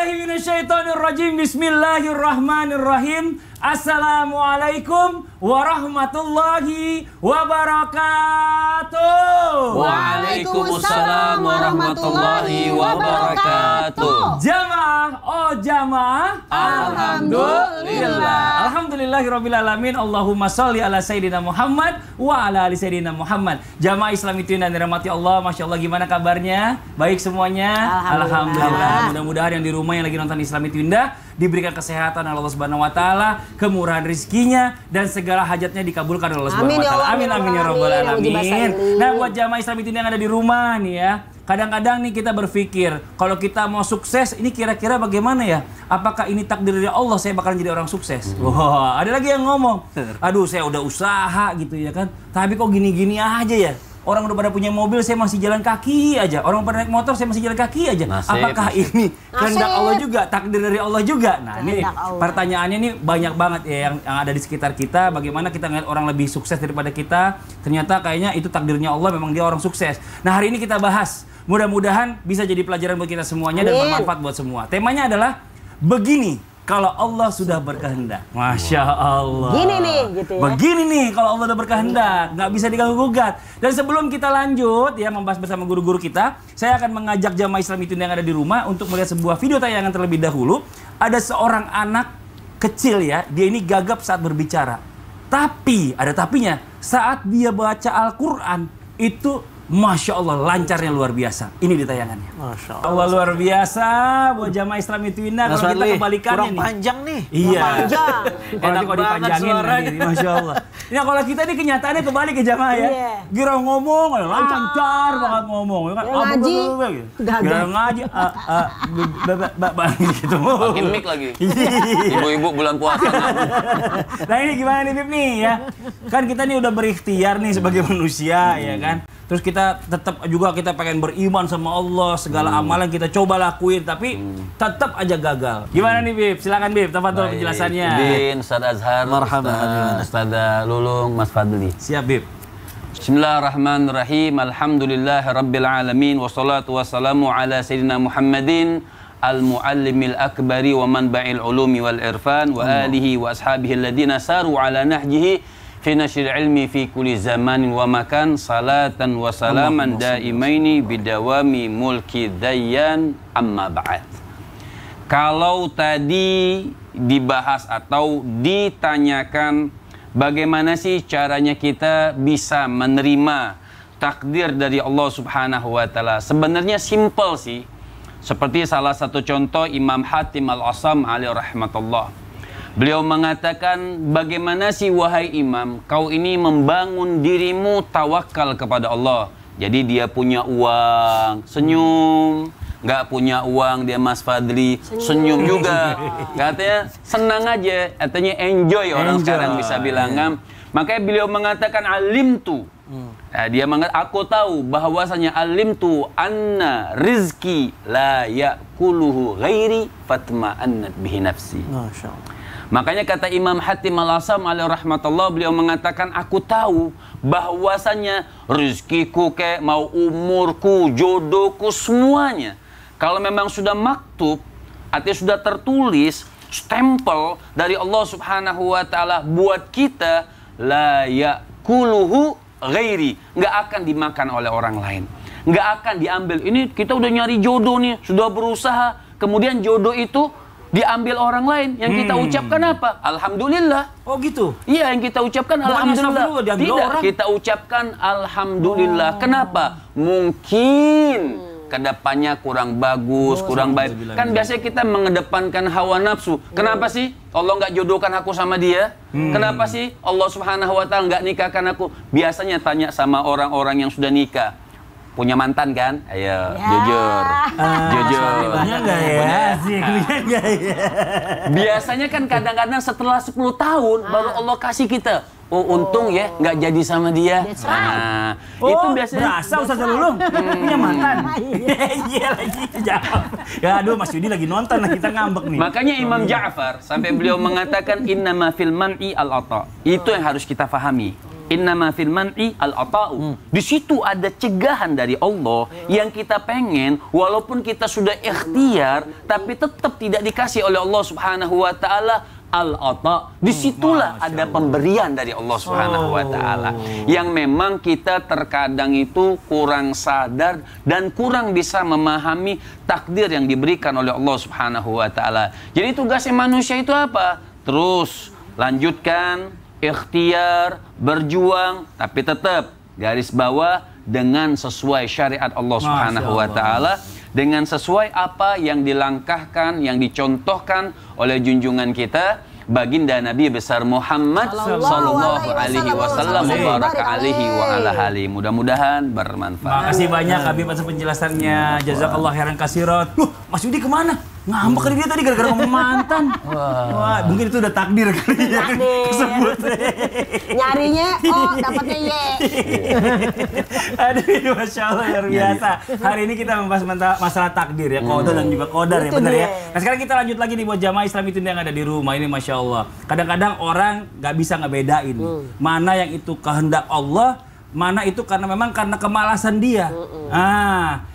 billahi minasyaitonirrajim. Bismillahirrahmanirrahim. Assalamualaikum warahmatullahi wabarakatuh. Waalaikumsalam warahmatullahi wabarakatuh. Jamaah, oh jamaah, alhamdulillah. Alhamdulillahirabbil alamin. Allahumma sholli ala sayyidina Muhammad wa ala ali sayyidina Muhammad. Jamaah Islam itu yang dirahmati Allah, Masya Allah, gimana kabarnya? Baik semuanya? Alhamdulillah. Mudah-mudahan yang di rumah yang lagi nonton Islam itu indah diberikan kesehatan oleh Allah Subhanahu wa taala, kemurahan rezekinya dan segala hajatnya dikabulkan oleh Allah Subhanahu wa taala. Amin amin ya rabbal alamin. Nah, buat jamaah Islam itu yang ada di rumah nih ya. Kadang-kadang nih kita berpikir, kalau kita mau sukses, ini kira-kira bagaimana ya? Apakah ini takdir dari Allah saya bakalan jadi orang sukses? Wah, ada lagi yang ngomong, aduh saya udah usaha gitu ya kan, tapi kok gini-gini aja ya? Orang udah pada punya mobil, saya masih jalan kaki aja. Orang pada naik motor, saya masih jalan kaki aja. Apakah ini kehendak Allah juga, takdir dari Allah juga? Nah, ini pertanyaannya ini banyak banget ya yang ada di sekitar kita. Bagaimana kita ngeliat orang lebih sukses daripada kita? Ternyata kayaknya itu takdirnya Allah, memang dia orang sukses. Nah, hari ini kita bahas. Mudah-mudahan bisa jadi pelajaran buat kita semuanya dan bermanfaat buat semua. Temanya adalah begini. Kalau Allah sudah berkehendak, Masya Allah. Gini nih, gitu ya. Begini nih, kalau Allah sudah berkehendak, nggak bisa diganggu-gugat. Dan sebelum kita lanjut ya membahas bersama guru-guru kita, saya akan mengajak jamaah Islam itu yang ada di rumah untuk melihat sebuah video tayangan terlebih dahulu. Ada seorang anak kecil ya, dia ini gagap saat berbicara. Tapi, ada tapinya, saat dia baca Al-Quran, itu Masya Allah, lancarnya luar biasa. Ini di tayangannya. Masya Allah, luar biasa. Buat jamaah Islam itu indah. Kalau kita kebalikannya kurang panjang nih. Iya. Enak kalau dipanjangin lagi. Masya Allah. Nah, kalau kita ini kenyataannya kebalik ya jamaah ya. Gira ngomong, lancar banget ngomong. Ngaji. Gira ngaji. Gitu. Pakai mic lagi. Ibu-ibu bulan puasa. Nah, ini gimana nih Bib nih ya? Kan kita nih udah berikhtiar nih sebagai manusia ya kan. Terus kita tetap juga kita pengen beriman sama Allah, segala amalan kita coba lakuin, tapi tetap aja gagal. Gimana nih Bib? Silakan Bib, tafadhol penjelasannya. Bin, Ustaz Azhar, Ustaz Lulung, Mas Fadli. Siap Bib. Bismillahirrahmanirrahim. Alhamdulillahirabbil alamin wassalatu wassalamu ala sayyidina Muhammadin al-muallimil akbari wa manba'il ulumi wal irfan wa alihi wa ashabihi alladhina saru ala nahjihi fi nashril ilmi fi kulli zamanin wa makan salatan wa salaman daimaini bidawami mulki dayyan amma ba'd. Kalau tadi dibahas atau ditanyakan bagaimana sih caranya kita bisa menerima takdir dari Allah Subhanahu wa taala, sebenarnya simple sih. Seperti salah satu contoh Imam Hatim Al-Asam alaihi rahmatullah. Beliau mengatakan, bagaimana sih wahai imam, kau ini membangun dirimu tawakal kepada Allah. Jadi dia punya uang, senyum. Nggak punya uang, dia Mas Fadli, senyum juga. Katanya senang aja, artinya enjoy orang sekarang bisa bilang. Makanya beliau mengatakan alimtu. Nah, dia mengatakan, aku tahu bahwasanya alimtu anna rizki la yakuluhu ghairi fatma'annat bihi nafsi. Masya Allah. Makanya kata Imam Hatim Al-Asam alaihi rahmatullah, beliau mengatakan, aku tahu bahwasanya rezekiku kayak mau umurku, jodohku, semuanya kalau memang sudah maktub, artinya sudah tertulis, stempel dari Allah Subhanahu wa taala buat kita, la yakuluhu ghairi, nggak akan dimakan oleh orang lain, nggak akan diambil. Ini kita udah nyari jodoh nih, sudah berusaha, kemudian jodoh itu diambil orang lain. Yang kita ucapkan apa? Alhamdulillah. Oh gitu? Iya, yang kita ucapkan alhamdulillah. Tidak, kita ucapkan alhamdulillah. Kenapa? Mungkin kedepannya kurang bagus, kurang baik. Kan biasanya kita mengedepankan hawa nafsu. Kenapa sih Allah nggak jodohkan aku sama dia? Kenapa sih Allah Subhanahu wa taala nggak nikahkan aku? Biasanya tanya sama orang-orang yang sudah nikah. Punya mantan kan? Ayo, jujur. Jujur. Punya nggak ya? Punya nggak ya? Biasanya kan kadang-kadang setelah 10 tahun baru Allah kasih kita. Oh, untung ya nggak jadi sama dia. Nah, itu biasanya. Berasa Ustaz Lulung punya mantan. Iya lagi jawab. Ya aduh, Mas Yudi lagi nonton, kita ngambek nih. Makanya Imam Ja'far sampai beliau mengatakan innama fil man'i al-ata. Itu yang harus kita pahami. Innama fil man'i al-ata'u. Di situ ada cegahan dari Allah yang kita pengen, walaupun kita sudah ikhtiar, tapi tetap tidak dikasih oleh Allah Subhanahu wa taala. Al-ata, disitulah ada pemberian dari Allah Subhanahu wa taala. Yang memang kita terkadang itu kurang sadar dan kurang bisa memahami takdir yang diberikan oleh Allah Subhanahu wa taala. Jadi tugasnya manusia itu apa? Terus lanjutkan ikhtiar, berjuang, tapi tetap garis bawah dengan sesuai syariat Allah Subhanahu wa taala, dengan sesuai apa yang dilangkahkan, yang dicontohkan oleh junjungan kita baginda Nabi besar Muhammad sallallahu alaihi wasallam baraka alaihi wa ala alihi. Mudah-mudahan bermanfaat. Makasih banyak Habib atas penjelasannya. Jazakallah khairan katsiran. Loh, Mas Yudi kemana? Ngambek kali dia tadi gara-gara ngomong mantan. Wah, mungkin itu udah takdir kali ya. Kesebut. Nyarinya, dapatnya ye. Aduh, Masya Allah, luar biasa. Hari ini kita membahas masalah takdir ya, qada dan juga qadar ya, benar ya. Nah sekarang kita lanjut lagi nih buat jamaah Islam itu yang ada di rumah ini, Masya Allah. Kadang-kadang orang nggak bisa ngebedain mana yang itu kehendak Allah, mana itu karena kemalasan dia.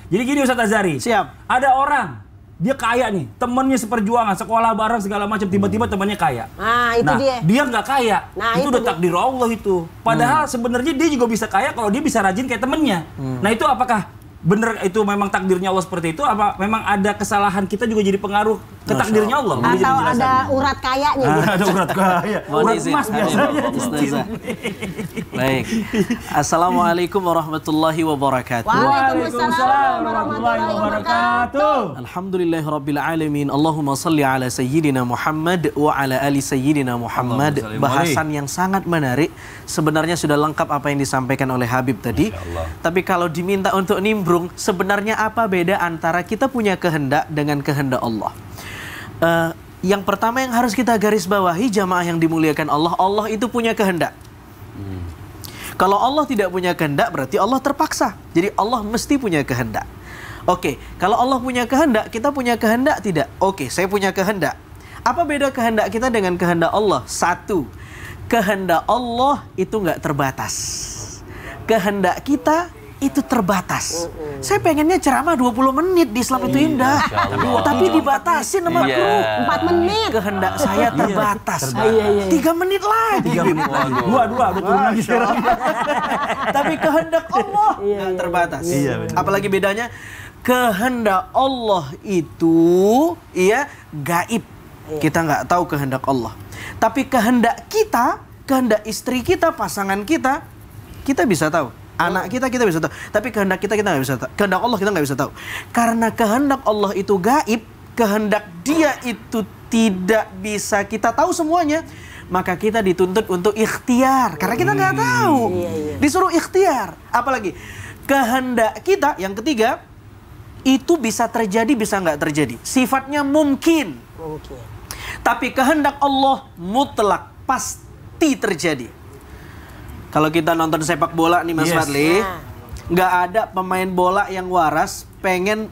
Jadi gini Ustaz Azhari. Siap. Ada orang dia kaya nih, temennya seperjuangan, sekolah bareng segala macam, tiba-tiba temannya kaya. Itu dia nggak kaya. Itu udah takdir Allah itu. Padahal sebenarnya dia juga bisa kaya kalau dia bisa rajin kayak temennya. Nah itu apakah bener itu memang takdirnya Allah seperti itu? Apa memang ada kesalahan kita juga jadi pengaruh ke takdirnya Allah? Atau ada urat kayanya gitu? Ada urat kaya, urat emas biasanya. Baik. Assalamualaikum warahmatullahi wabarakatuh. Waalaikumsalam warahmatullahi wabarakatuh. Alhamdulillahirabbil alamin. Allahumma shalli ala sayyidina Muhammad wa ala ali sayyidina Muhammad. Bahasan yang sangat menarik. Sebenarnya sudah lengkap apa yang disampaikan oleh Habib tadi. Tapi kalau diminta untuk nimbrung, sebenarnya apa beda antara kita punya kehendak dengan kehendak Allah? Yang pertama yang harus kita garis bawahi jamaah yang dimuliakan Allah, Allah itu punya kehendak. Kalau Allah tidak punya kehendak berarti Allah terpaksa. Jadi Allah mesti punya kehendak. Oke, kalau Allah punya kehendak, kita punya kehendak tidak? Oke, saya punya kehendak. Apa beda kehendak kita dengan kehendak Allah? Satu, kehendak Allah itu nggak terbatas. Kehendak kita itu terbatas. Saya pengennya ceramah 20 menit di Islam itu indah. Tapi dibatasin sama kru 4 menit. Kehendak saya terbatas. 3 menit lagi. 3 menit lagi. Dua turun lagi sekarang. Tapi kehendak Allah nggak terbatas. Apalagi bedanya? Kehendak Allah itu gaib. Kita nggak tahu kehendak Allah. Tapi kehendak kita, kehendak istri kita, pasangan kita bisa tahu. Anak kita bisa tahu, tapi kehendak kita nggak bisa tahu. Kehendak Allah kita nggak bisa tahu. Karena kehendak Allah itu gaib, kehendak Dia itu tidak bisa kita tahu semuanya. Maka kita dituntut untuk ikhtiar, karena kita nggak tahu. Disuruh ikhtiar. Apalagi kehendak kita yang ketiga itu bisa terjadi, bisa nggak terjadi. Sifatnya mungkin. Tapi kehendak Allah mutlak, pasti terjadi. Kalau kita nonton sepak bola nih Mas Fadli, nggak ada pemain bola yang waras pengen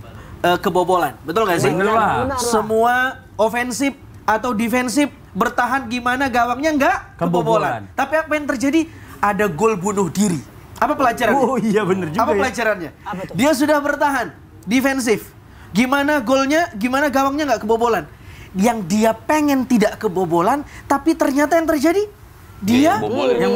kebobolan, betul nggak sih? Benar. Semua ofensif atau defensif bertahan gimana gawangnya nggak kebobolan. Tapi apa yang terjadi? Ada gol bunuh diri. Apa pelajarannya? Oh iya benar juga. Apa pelajarannya? Dia sudah bertahan defensif. Gimana golnya? Gimana gawangnya nggak kebobolan? Yang dia pengen tidak kebobolan, tapi ternyata yang terjadi dia yang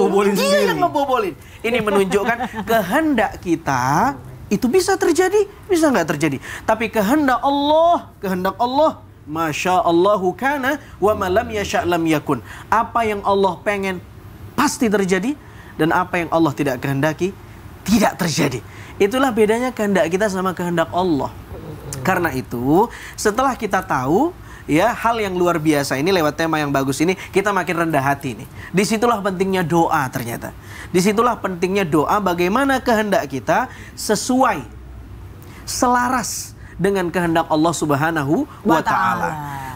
ngebobolin. Ini menunjukkan kehendak kita itu bisa terjadi, bisa nggak terjadi. Tapi kehendak Allah, Masya Allahu kana wa ma lam yasha' lam yakun. Apa yang Allah pengen pasti terjadi, dan apa yang Allah tidak kehendaki tidak terjadi. Itulah bedanya kehendak kita sama kehendak Allah. Karena itu, setelah kita tahu hal yang luar biasa ini lewat tema yang bagus ini, kita makin rendah hati nih. Disitulah pentingnya doa ternyata. Disitulah pentingnya doa, bagaimana kehendak kita sesuai, selaras dengan kehendak Allah Subhanahu wa Ta'ala.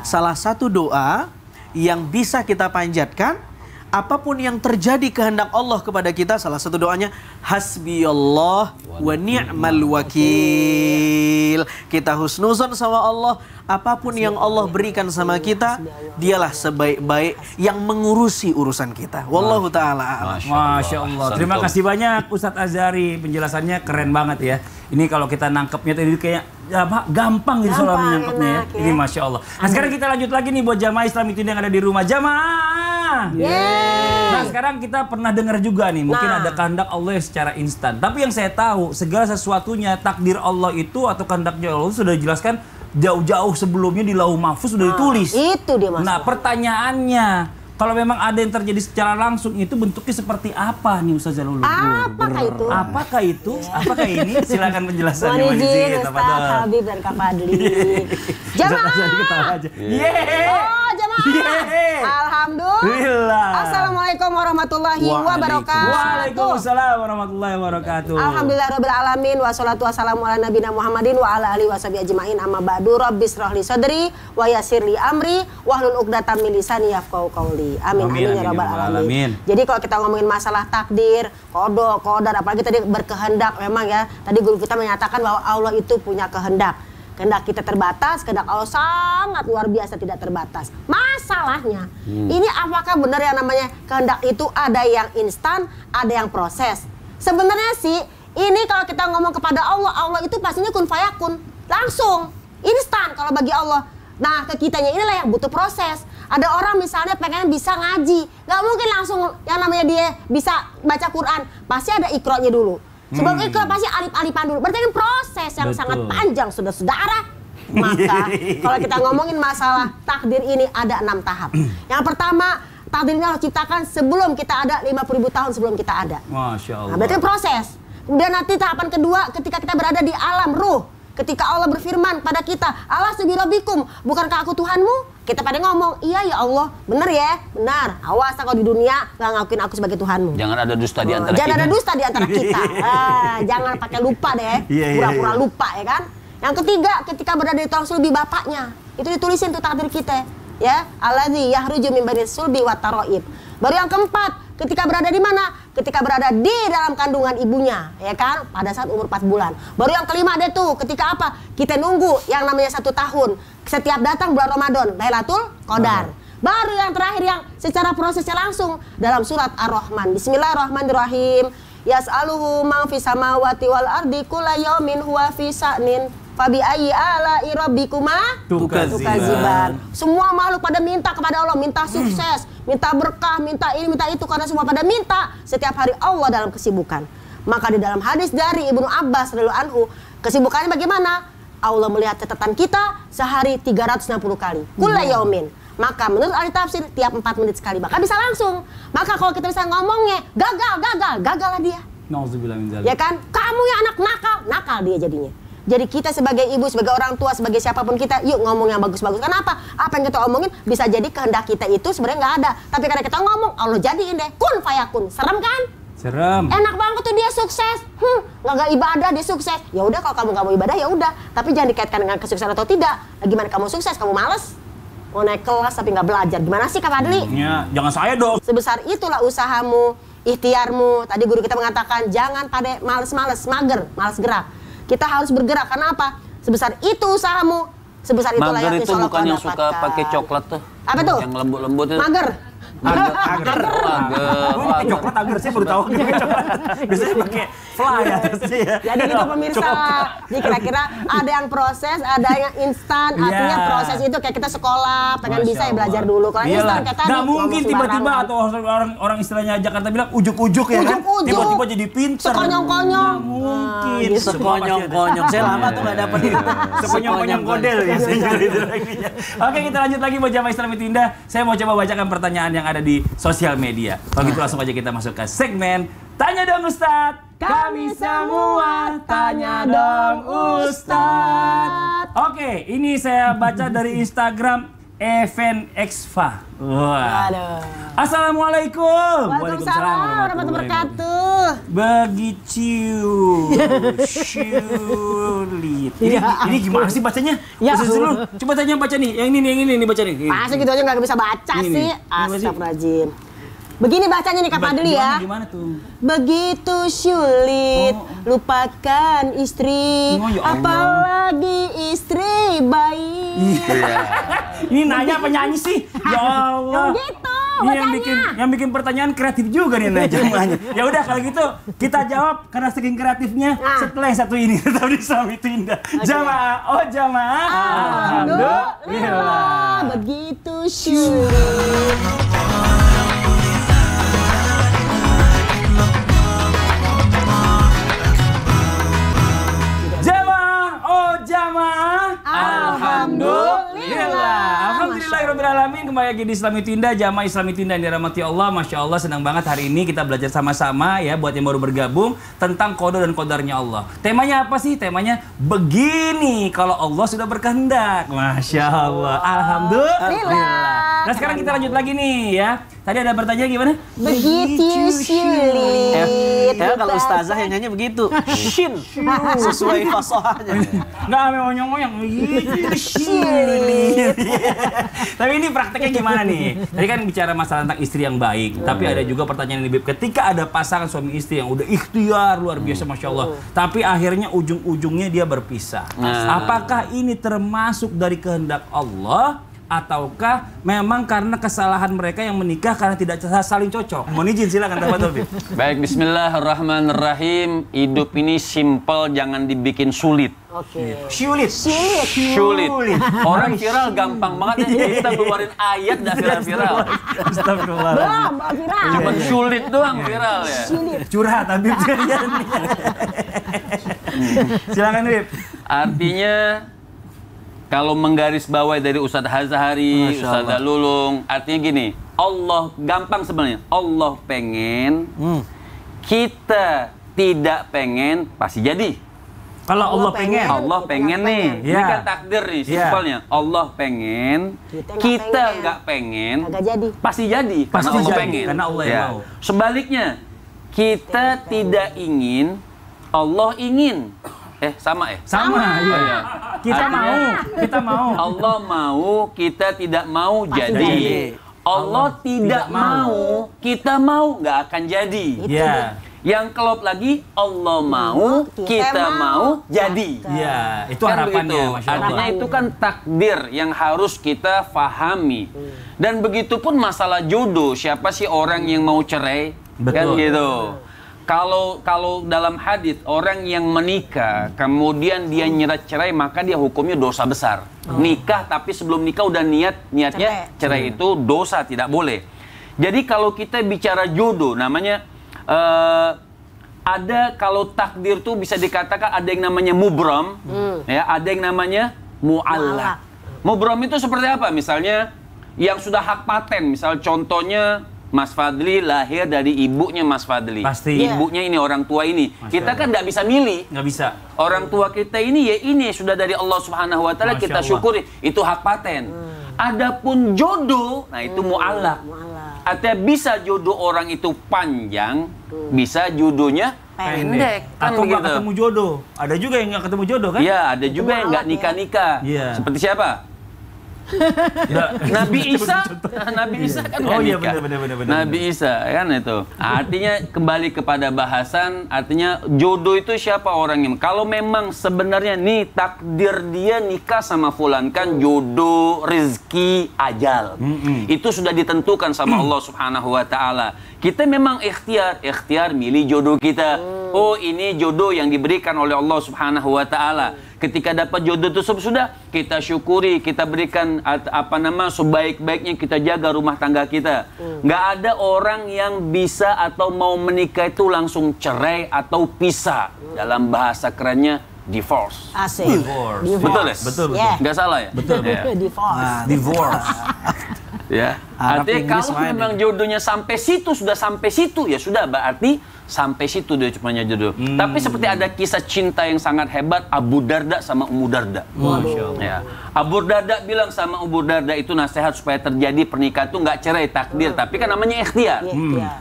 Salah satu doa yang bisa kita panjatkan apapun yang terjadi kehendak Allah kepada kita, salah satu doanya hasbiyallah wa ni'mal wakil. Kita husnuzon sama Allah, apapun yang Allah berikan sama kita, dialah sebaik-baik yang mengurusi urusan kita. Wallahu ta'ala. Masya Allah. Terima kasih banyak Ustadz Azhari, penjelasannya keren banget ya. Ini kalau kita nangkepnya tadi kayak gampang gitu soal menangkepnya ya. Ini Masya Allah. Nah sekarang kita lanjut lagi nih buat jamaah Islam itu yang ada di rumah. Jamaah! Nah sekarang kita pernah dengar juga nih, mungkin ada kehendak Allah secara instan. Tapi yang saya tahu, segala sesuatunya takdir Allah itu atau kehendaknya Allah sudah dijelaskan jauh-jauh sebelumnya di Lauh Mahfuz sudah ditulis. Itu dia masalah. Nah pertanyaannya, kalau memang ada yang terjadi secara langsung itu bentuknya seperti apa nih Ustaz Jalul? Apakah itu? Apakah itu? Apakah ini? Silakan penjelasannya. Mohon izin Ustaz Habib dan Kak Fadli. Jamaah. Oh jamaah. Alhamdulillah. Assalamualaikum warahmatullahi wabarakatuh. Waalaikumsalam warahmatullahi wabarakatuh. Alhamdulillah rabbil alamin wassalatu wassalamu ala nabiyina Muhammadin wa ala alihi washabihi ajmain. Amma ba'du, rabbis shrah li sadri wa yassir li amri wahlul 'uqdatam min lisani yafqahu qawli. Amin amin ya rabbal alamin. Jadi kalau kita ngomongin masalah takdir, qadar, apalagi tadi berkehendak, memang ya tadi guru kita menyatakan bahwa Allah itu punya kehendak. Kehendak kita terbatas, kehendak Allah sangat luar biasa tidak terbatas. Masalahnya, ini apakah benar yang namanya kehendak itu ada yang instan, ada yang proses? Sebenarnya sih, ini kalau kita ngomong kepada Allah, Allah itu pastinya kun fayakun, langsung, instan kalau bagi Allah. Nah, ke kitanya inilah yang butuh proses. Ada orang misalnya pengen bisa ngaji, nggak mungkin langsung yang namanya dia bisa baca Quran, pasti ada ikronya dulu. Sebelum ikro pasti alif-alifan dulu. Berarti kan proses yang sangat panjang, saudara-saudara. Maka kalau kita ngomongin masalah takdir ini ada 6 tahap. Yang pertama, takdir ini harus ciptakan sebelum kita ada, 50.000 tahun sebelum kita ada. Masya Allah. Nah, berarti proses. Kemudian nanti tahapan kedua ketika kita berada di alam ruh. Ketika Allah berfirman pada kita, Allah subhanahu, bukankah aku Tuhanmu? Kita pada ngomong, iya ya Allah, benar ya, benar. Awas kalau di dunia nggak ngakuin aku sebagai Tuhanmu. Jangan ada dusta di antara jangan kita. ada dusta di antara kita. Jangan pakai lupa deh, pura-pura lupa ya kan. Yang ketiga, ketika berada di tolong sulbi bapaknya, itu ditulisin tuh takdir kita, ya. Alladzi yahruju min bani sulbi wa taraib. Baru yang keempat, ketika berada di mana? Ketika berada di dalam kandungan ibunya, ya kan? Pada saat umur 4 bulan. Baru yang kelima ada tuh, ketika apa? Kita nunggu yang namanya 1 tahun. Setiap datang bulan Ramadan, Lailatul Qadar. Baru yang terakhir yang secara prosesnya langsung dalam surat Ar-Rahman. Bismillahirrahmanirrahim. Yas'aluhu man fis samawati wal ardi kulla yaumin huwa fi sa'nin. Fabi ayyi ala'i rabbikuma tukadziban. Semua makhluk pada minta kepada Allah, minta sukses, minta berkah, minta ini, minta itu, karena semua pada minta setiap hari Allah dalam kesibukan. Maka di dalam hadis dari Ibnu Abbas radhiyallahu anhu, kesibukannya bagaimana? Allah melihat catatan kita sehari 360 kali. Kulla yaumin. Maka menurut ahli tafsir tiap 4 menit sekali. Maka bisa langsung. Maka kalau kita bisa ngomongnya gagal lah dia. Nauzubillah min dzalik. Ya kan? Kamu yang anak nakal dia jadinya. Jadi kita sebagai ibu, sebagai orang tua, sebagai siapapun kita, yuk ngomong yang bagus-bagus. Kenapa? Apa yang kita omongin bisa jadi kehendak kita itu sebenarnya nggak ada. Tapi karena kita ngomong, Allah jadiin deh. Kun fayakun. Serem kan? Serem. Enak banget tuh dia sukses. Nggak ibadah dia sukses. Ya udah kalau kamu nggak mau ibadah ya udah. Tapi jangan dikaitkan dengan kesuksesan atau tidak. Gimana kamu sukses? Kamu males? Mau naik kelas tapi nggak belajar. Gimana sih Kak Fadli? Ya, jangan saya dong. Sebesar itulah usahamu, ikhtiarmu. Tadi guru kita mengatakan jangan pada males-males, mager, males gerak. Kita harus bergerak. Karena apa? Sebesar itu usahamu, sebesar itulah Mager yang itu bukan yang suka pakai coklat tuh. Apa tuh? Yang lembut-lembut itu. Mager. Agar. Coklat agar saya baru tahu coklat. Biasanya pakai fly atasnya ya. Jadi gitu pemirsa. Jadi kira-kira ada yang proses, ada yang instan. Artinya proses itu kayak kita sekolah, pengen bisa ya belajar dulu. Kalau instan kayak tadi. Nggak mungkin tiba-tiba atau orang istilahnya Jakarta bilang ujuk-ujuk ya kan. Tiba-tiba jadi pinter. Sekonyong-konyong. Mungkin. Sekonyong-konyong. Saya lama tuh nggak dapet itu. Sekonyong-konyong kodel ya. Oke, kita lanjut lagi buat jamaah Islam itu indah. Saya mau coba bacakan pertanyaan yang ada di sosial media. Kalau gitu langsung aja kita masuk ke segmen Tanya Dong Ustadz. Kami semua tanya dong Ustadz. Oke, ini saya baca dari Instagram Event Exfa. Wah. Assalamualaikum. Waalaikumsalam warahmatullahi wabarakatuh. Begitu. Sulit. Ini gimana sih bacanya? Ya. Coba tanya baca nih. Yang ini baca nih. Masa gitu aja nggak bisa baca sih. Astagfirullahaladzim. Begini bacanya nih Kak Fadli ya. Gimana tuh? Begitu sulit lupakan istri, Oh, ya Allah. apalagi istri baik. Ini nanya apa nyanyi sih? Ya Allah. Gitu Ini bacanya. yang bikin pertanyaan kreatif juga nih nanya. Ya udah kalau gitu kita jawab karena saking kreatifnya setelah yang satu ini tetap di Islam itu indah. Jamaah, oh jamaah. Alhamdulillah. Begitu sulit. Jamaah, oh jamaah. Alhamdulillah. Alhamdulillahirrahmanirrahim. Kembali lagi di Islam itu Indah, jamaah Islam itu Indah yang dirahmati Allah. Masya Allah, senang banget hari ini kita belajar sama-sama ya, buat yang baru bergabung, tentang qada dan qadarnya Allah. Temanya apa sih? Temanya begini, kalau Allah sudah berkehendak. Masya Allah. Alhamdulillah. Nah sekarang kita lanjut lagi nih ya. Tadi ada pertanyaan gimana? Begitu sulit. Ya kalau ustazah yang nyanyi begitu. Shin. Sesuai fasohanya. Nggak ngoyong-ngoyong. Tapi ini prakteknya gimana nih? Tadi kan bicara masalah tentang istri yang baik. Tapi ada juga pertanyaan ini, Bib. Ketika ada pasangan suami istri yang udah ikhtiar luar biasa, Masya Allah. Tapi akhirnya ujung-ujungnya dia berpisah. Apakah ini termasuk dari kehendak Allah? Ataukah memang karena kesalahan mereka yang menikah karena tidak saling cocok? Mohon izin, silakan Bib. Baik, bismillahirrahmanirrahim. Hidup ini simple, jangan dibikin sulit. Oke. Sulit. Sulit. Orang viral gampang banget ya. Kita keluarin ayat dah viral-viral. Astagfirullah. Belum, viral. Cuma sulit doang viral ya. Curhat Habib. Silakan Bib. Artinya kalau menggaris bawahi dari Ustadz Hazahari, Ustadz Lulung, artinya gini, Allah gampang sebenarnya. Allah pengen, kita tidak pengen, pasti jadi. Kalau Allah pengen. Allah pengen nih, ini Ya. kan takdir nih, simpelnya. Allah pengen, kita nggak pengen, Agak jadi. pasti jadi. Karena Pasti Allah jadi, pengen. karena Allah yang mau. Sebaliknya, kita tidak ingin, Allah ingin. Sama ya? Sama, iya. Kita mau. Allah mau, kita tidak mau, jadi. Allah tidak mau, kita mau, nggak akan jadi. Iya. Yang kelop lagi, Allah mau, kita mau, jadi. Iya, itu Kan harapannya, begitu. Masya Allah. Artinya itu kan takdir yang harus kita fahami. Dan begitu pun masalah jodoh, siapa sih orang yang mau cerai? Kan Betul. gitu. Kalau dalam hadis orang yang menikah kemudian dia nyerat cerai, maka dia hukumnya dosa besar. Nikah tapi sebelum nikah udah niatnya cerai itu dosa, tidak boleh. Jadi kalau kita bicara jodoh, namanya ada, kalau takdir tuh bisa dikatakan ada yang namanya mubram, ya, ada yang namanya mu'allaq. Mubram itu seperti apa? Misalnya yang sudah hak paten, misal contohnya Mas Fadli lahir dari ibunya Mas Fadli. Pasti. Ibunya ini, orang tua ini. Kita kan nggak bisa milih. Nggak bisa. Orang tua kita ini ya ini sudah dari Allah Subhanahu wa taala, Masya kita Allah. syukuri. Itu hak paten. Adapun jodoh, nah itu mu'allaq. Artinya bisa jodoh orang itu panjang, bisa jodohnya pendek. Kan Atau nggak begitu. ketemu jodoh. Ada juga yang nggak ketemu jodoh kan? Iya, ada juga yang nggak nikah-nikah. Iya. Seperti siapa? Nabi Isa, Nabi Isa kan nggak Oh iya, nikah. benar. Nabi Isa kan itu. Artinya kembali kepada bahasan, artinya jodoh itu siapa orangnya. Kalau memang sebenarnya nih takdir dia nikah sama fulan, kan jodoh, rezeki, ajal. Itu sudah ditentukan sama Allah Subhanahu wa taala. Kita memang ikhtiar milih jodoh kita. Oh, ini jodoh yang diberikan oleh Allah Subhanahu wa taala. Ketika dapat jodoh tersebut sudah kita syukuri, kita berikan sebaik-baiknya, kita jaga rumah tangga kita. Nggak ada orang yang bisa atau mau menikah itu langsung cerai atau pisah. Dalam bahasa kerennya divorce. Asik. Divorce. Betul ya? Betul. Yeah. Nggak salah ya? Betul. Ya. Divorce. Divorce. Ya. Arab Artinya Inggris kalau main memang jodohnya sampai situ, sudah sampai situ, ya sudah, berarti sampai situ dia cumanya jodoh. Tapi seperti ada kisah cinta yang sangat hebat, Abu Darda sama Ummu Darda. Ya. Abu Darda bilang sama Ummu Darda itu nasihat supaya terjadi pernikahan itu nggak cerai, takdir, tapi kan namanya ikhtiar.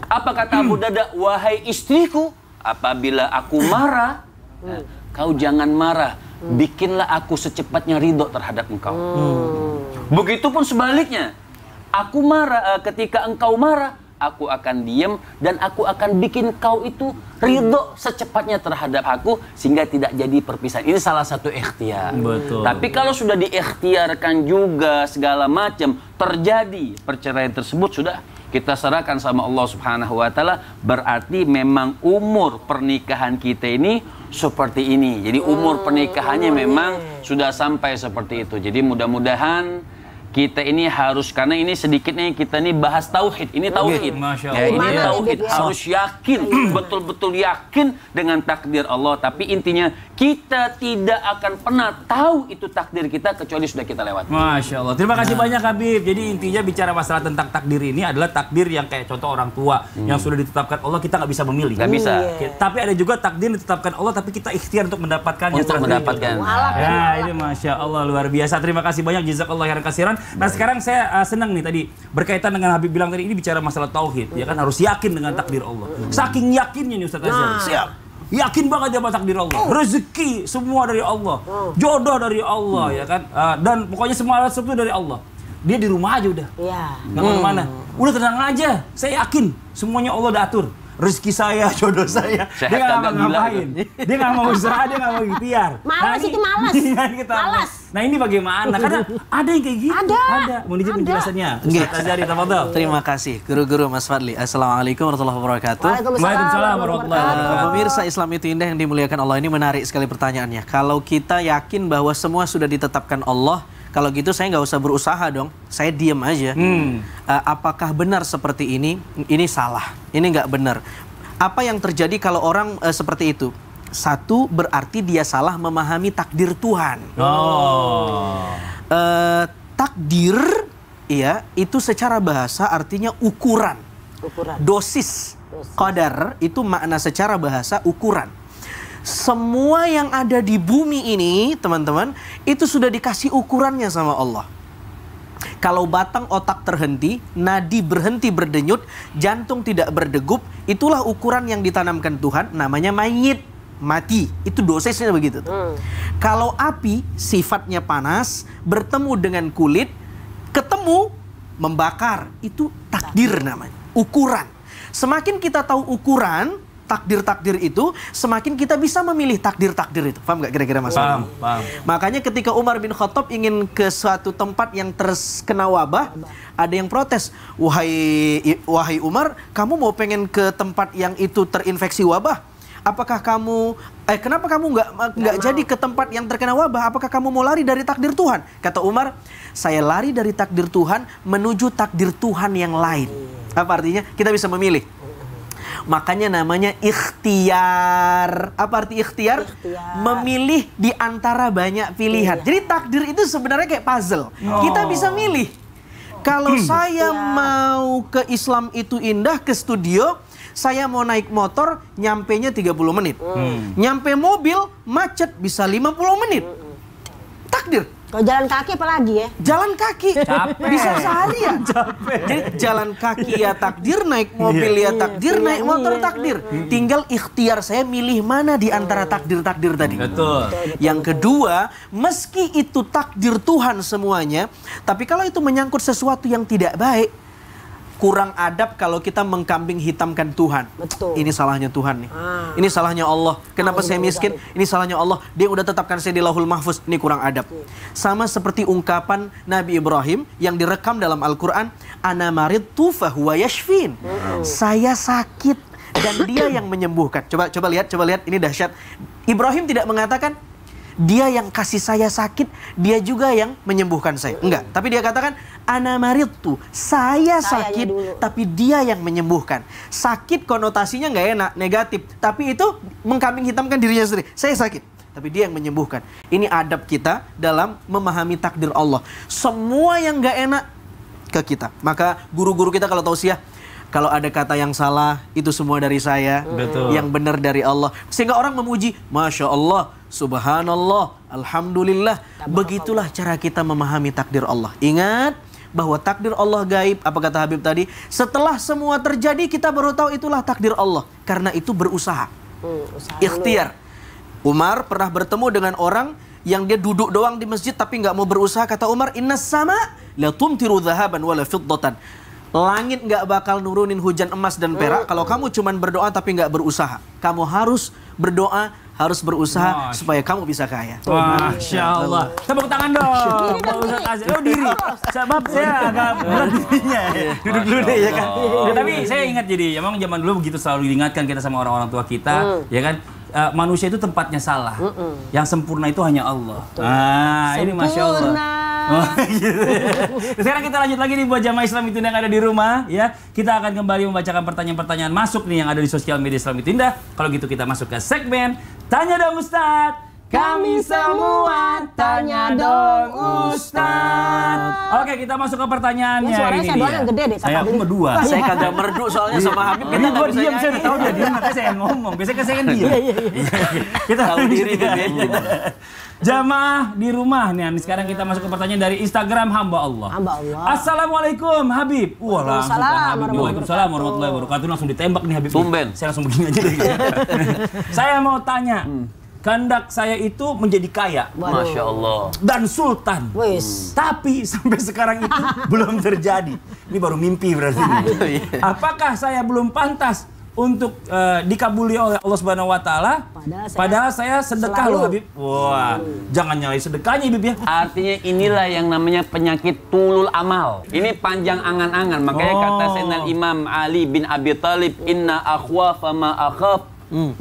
Apa kata Abu Darda? Wahai istriku, apabila aku marah, kau jangan marah. Bikinlah aku secepatnya ridho terhadap engkau. Begitupun sebaliknya. Aku marah, ketika engkau marah, aku akan diam dan aku akan bikin kau itu ridho secepatnya terhadap aku sehingga tidak jadi perpisahan. Ini salah satu ikhtiar. Betul. Tapi kalau sudah diikhtiarkan juga segala macam terjadi perceraian tersebut, sudah kita serahkan sama Allah Subhanahu wa taala, berarti memang umur pernikahan kita ini seperti ini. Jadi umur pernikahannya memang sudah sampai seperti itu. Jadi mudah-mudahan kita ini harus, karena ini sedikit nih kita ini bahas tauhid. Ini tauhid. Ya, ini tauhid. Harus yakin, betul-betul yakin dengan takdir Allah. Tapi intinya kita tidak akan pernah tahu itu takdir kita kecuali sudah kita lewat. Masya Allah. Terima kasih banyak Habib. Jadi intinya bicara masalah tentang takdir ini adalah takdir yang kayak contoh orang tua yang sudah ditetapkan Allah, kita nggak bisa memilih. Nggak bisa. Tapi ada juga takdir yang ditetapkan Allah tapi kita ikhtiar untuk mendapatkannya. Untuk mendapatkan. Ya, ini Masya Allah luar biasa. Terima kasih banyak, jazakallah khairan katsiran. Nah sekarang saya senang nih tadi berkaitan dengan Habib bilang tadi, ini bicara masalah tauhid, ya kan harus yakin dengan takdir Allah. Saking yakinnya nih Ustaz Azhar. Siap. Yakin banget sama takdir Allah. Rezeki semua dari Allah. Jodoh dari Allah, ya kan. Dan pokoknya semua alat itu dari Allah. Dia di rumah aja udah. Iya. Nggak kemana-mana. Udah tenang aja. Saya yakin semuanya Allah udah atur. Rezeki saya, jodoh saya. Dia nggak ngapain. Dia nggak mau usaha, dia nggak mau ikhtiar. Malas itu malas. Malas. Nah ini bagaimana? Karena ada yang kayak gitu. Ada. Mau dijawab penjelasannya. Ustaz Azhari, tafadhol. Terima kasih guru-guru Mas Fadli. Assalamualaikum warahmatullahi wabarakatuh. Waalaikumsalam warahmatullahi wabarakatuh. Pemirsa Islam itu indah yang dimuliakan Allah, ini menarik sekali pertanyaannya. Kalau kita yakin bahwa semua sudah ditetapkan Allah, kalau gitu saya nggak usah berusaha dong, saya diem aja. Apakah benar seperti ini? Ini salah, ini nggak benar. Apa yang terjadi kalau orang seperti itu? Satu, berarti dia salah memahami takdir Tuhan. Takdir, ya, itu secara bahasa artinya ukuran. Dosis. Qadar itu makna secara bahasa ukuran. Semua yang ada di bumi ini, teman-teman, itu sudah dikasih ukurannya sama Allah. Kalau batang otak terhenti, nadi berhenti berdenyut, jantung tidak berdegup, itulah ukuran yang ditanamkan Tuhan, namanya mayit, mati. Itu dosisnya begitu. Kalau api sifatnya panas, bertemu dengan kulit, ketemu, membakar, itu takdir namanya, ukuran. Semakin kita tahu ukuran takdir-takdir itu, semakin kita bisa memilih takdir-takdir itu. Paham nggak kira-kira Mas? Paham. Makanya ketika Umar bin Khattab ingin ke suatu tempat yang terkena wabah, ada yang protes, wahai Umar, kamu mau pengen ke tempat yang itu terinfeksi wabah? Apakah kamu, kenapa kamu nggak jadi ke tempat yang terkena wabah? Apakah kamu mau lari dari takdir Tuhan? Kata Umar, saya lari dari takdir Tuhan menuju takdir Tuhan yang lain. Apa artinya? Kita bisa memilih. Makanya namanya ikhtiar. Apa arti ikhtiar? Memilih di antara banyak pilihan. Jadi takdir itu sebenarnya kayak puzzle. Kita bisa milih. Kalau saya mau ke Islam itu indah, ke studio, saya mau naik motor, nyampenya 30 menit. Nyampe mobil, macet, bisa 50 menit. Takdir. Kalau jalan kaki apa lagi ya? Jalan kaki. Capek. Bisa seharian. Jadi jalan kaki ya takdir, naik mobil ya takdir, naik motor takdir. Tinggal ikhtiar saya milih mana di antara takdir-takdir tadi. Betul. Yang kedua, meski itu takdir Tuhan semuanya, tapi kalau itu menyangkut sesuatu yang tidak baik, kurang adab kalau kita mengkambing hitamkan Tuhan. Betul. Ini salahnya Tuhan nih. Ini salahnya Allah. Kenapa saya miskin? Ini salahnya Allah. Dia udah tetapkan saya di Lauhul Mahfuz. Ini kurang adab. Sama seperti ungkapan Nabi Ibrahim yang direkam dalam Al-Quran. Ana maridtu fahuwa yashfin. Saya sakit dan dia yang menyembuhkan. Coba lihat. Ini dahsyat. Ibrahim tidak mengatakan, dia yang kasih saya sakit, dia juga yang menyembuhkan saya. Enggak, tapi dia katakan ana maridtu, saya sakit, tapi dia yang menyembuhkan. Sakit konotasinya nggak enak, negatif, tapi itu mengkambing hitamkan dirinya sendiri. Saya sakit, tapi dia yang menyembuhkan. Ini adab kita dalam memahami takdir Allah. Semua yang nggak enak ke kita. Maka guru-guru kita kalau tausiah, kalau ada kata yang salah, itu semua dari saya. Betul. Yang benar dari Allah. Sehingga orang memuji, Masya Allah, Subhanallah, Alhamdulillah. Begitulah cara kita memahami takdir Allah. Ingat bahwa takdir Allah gaib. Apa kata Habib tadi? Setelah semua terjadi, kita baru tahu itulah takdir Allah. Karena itu berusaha. Ikhtiar. Umar pernah bertemu dengan orang yang dia duduk doang di masjid tapi nggak mau berusaha. Kata Umar, innas sama la tumtiru dhahaban wala fiddatan. Langit nggak bakal nurunin hujan emas dan perak kalau kamu cuman berdoa tapi nggak berusaha. Kamu harus berdoa, harus berusaha supaya kamu bisa kaya. Masya Allah. Tepuk tangan dong. Pak Ustadz Azhar. Oh diri. Sebab saya agak berat dirinya. Duduk dulu deh ya kan. Tapi saya ingat jadi, emang zaman dulu begitu selalu diingatkan kita sama orang-orang tua kita, ya kan. Manusia itu tempatnya salah. Yang sempurna itu hanya Allah. Ini Masya Allah. Gitu. Sekarang kita lanjut lagi nih buat jamaah Islam itu yang ada di rumah ya. Kita akan kembali membacakan pertanyaan-pertanyaan masuk nih yang ada di sosial media Islam itu Indah. Kalau gitu kita masuk ke segmen Tanya Dong Ustadz. Kami semua tanya dong Ustadz. Oke, kita masuk ke pertanyaannya. Suaranya saya doang yang gede deh. Saya aku berdua. Saya kagak merdu soalnya sama Habib. Kita nggak bisa diam, saya tahu dia diam, makanya saya yang ngomong. Biasanya kan saya kan diam. Kita tahu diri deh. Jamaah di rumah nih, sekarang kita masuk ke pertanyaan dari Instagram hamba Allah. Hamba Allah. Assalamualaikum Habib. Wah langsung Habib. Waalaikumsalam warahmatullahi wabarakatuh. Langsung ditembak nih Habib. Tumben. Saya langsung begini aja deh. Saya mau tanya. Kehendak saya itu menjadi kaya. Masya Allah. Dan sultan. Tapi sampai sekarang itu belum terjadi. Ini baru mimpi berarti. Apakah saya belum pantas untuk dikabuli oleh Allah Subhanahu wa taala? Padahal saya sedekah loh Habib. Wah, jangan nyalain sedekahnya Habib ya. Artinya inilah yang namanya penyakit tulul amal. Ini panjang angan-angan. Makanya kata Sayyidina Imam Ali bin Abi Thalib, inna akhwafa ma akhaf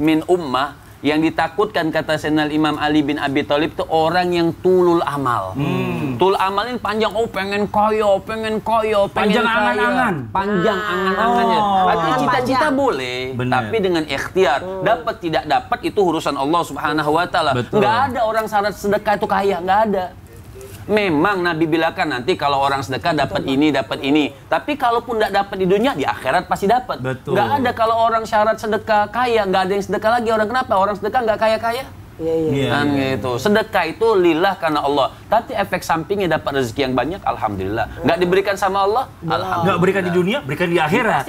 min ummah. Yang ditakutkan kata Sayyidina Imam Ali bin Abi Thalib itu orang yang tulul amal. Tulul amal ini panjang, pengen kaya, panjang angan-angan. Panjang angan-angannya. Artinya cita-cita boleh, tapi dengan ikhtiar. Dapat tidak dapat itu urusan Allah Subhanahu wa taala. Enggak ada orang syarat sedekah itu kaya, enggak ada. Memang Nabi bilangkan nanti kalau orang sedekah dapat ini, dapat ini. Tapi kalaupun tidak dapat di dunia, di akhirat pasti dapat. Nggak ada kalau orang syarat sedekah kaya, nggak ada yang sedekah lagi. Orang kenapa? Orang sedekah nggak kaya-kaya. Kan gitu. Sedekah itu lillah karena Allah. Tapi efek sampingnya dapat rezeki yang banyak, alhamdulillah. Nggak diberikan sama Allah, alhamdulillah. Nggak berikan di dunia, berikan di akhirat.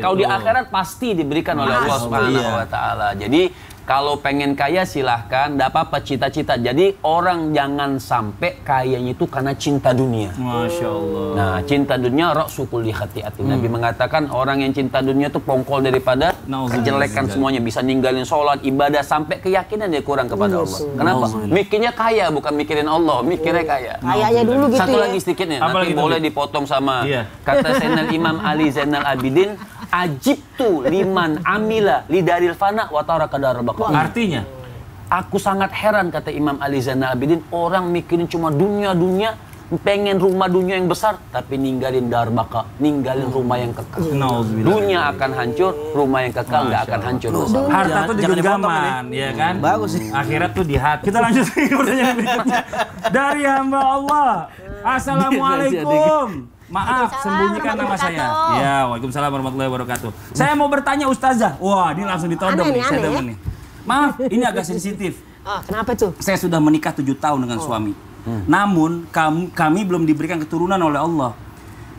Kalau di akhirat pasti diberikan oleh Allah Subhanahu wa taala. Jadi kalau pengen kaya silahkan, tidak apa-apa cita-cita. Jadi orang jangan sampai kayanya itu karena cinta dunia. Masya Allah. Nah, cinta dunia ra'sukul li khati'atin. Nabi mengatakan orang yang cinta dunia itu pongkol daripada kejelekan semuanya. Bisa ninggalin sholat, ibadah, sampai keyakinan dia kurang kepada Allah. Kenapa? Mikirnya kaya, bukan mikirin Allah. Mikirnya kaya. Kayanya dulu gitu. Satu lagi sedikitnya, nanti boleh dipotong sama kata Sayyidina Imam Ali Zainal Abidin. Ajibtu liman amila lidaril fana wa taraka daral baqa. Artinya, aku sangat heran kata Imam Ali Zainal Abidin, orang mikirin cuma dunia, pengen rumah dunia yang besar tapi ninggalin dar baqa, ninggalin rumah yang kekal. Dunia akan hancur, rumah yang kekal nggak akan hancur. Harta tuh di genggaman, ya kan? Bagus sih. Akhirat tuh di hati. Kita lanjut ke pertanyaan berikutnya. Dari hamba Allah. Assalamualaikum. Maaf, sembunyikan nama saya. Ya, waalaikumsalam warahmatullahi wabarakatuh. Saya mau bertanya Ustazah. Wah, ini langsung ditodong nih, saya demen nih. Maaf, ini agak sensitif. Kenapa tuh? Saya sudah menikah 7 tahun dengan suami. Namun, kami belum diberikan keturunan oleh Allah.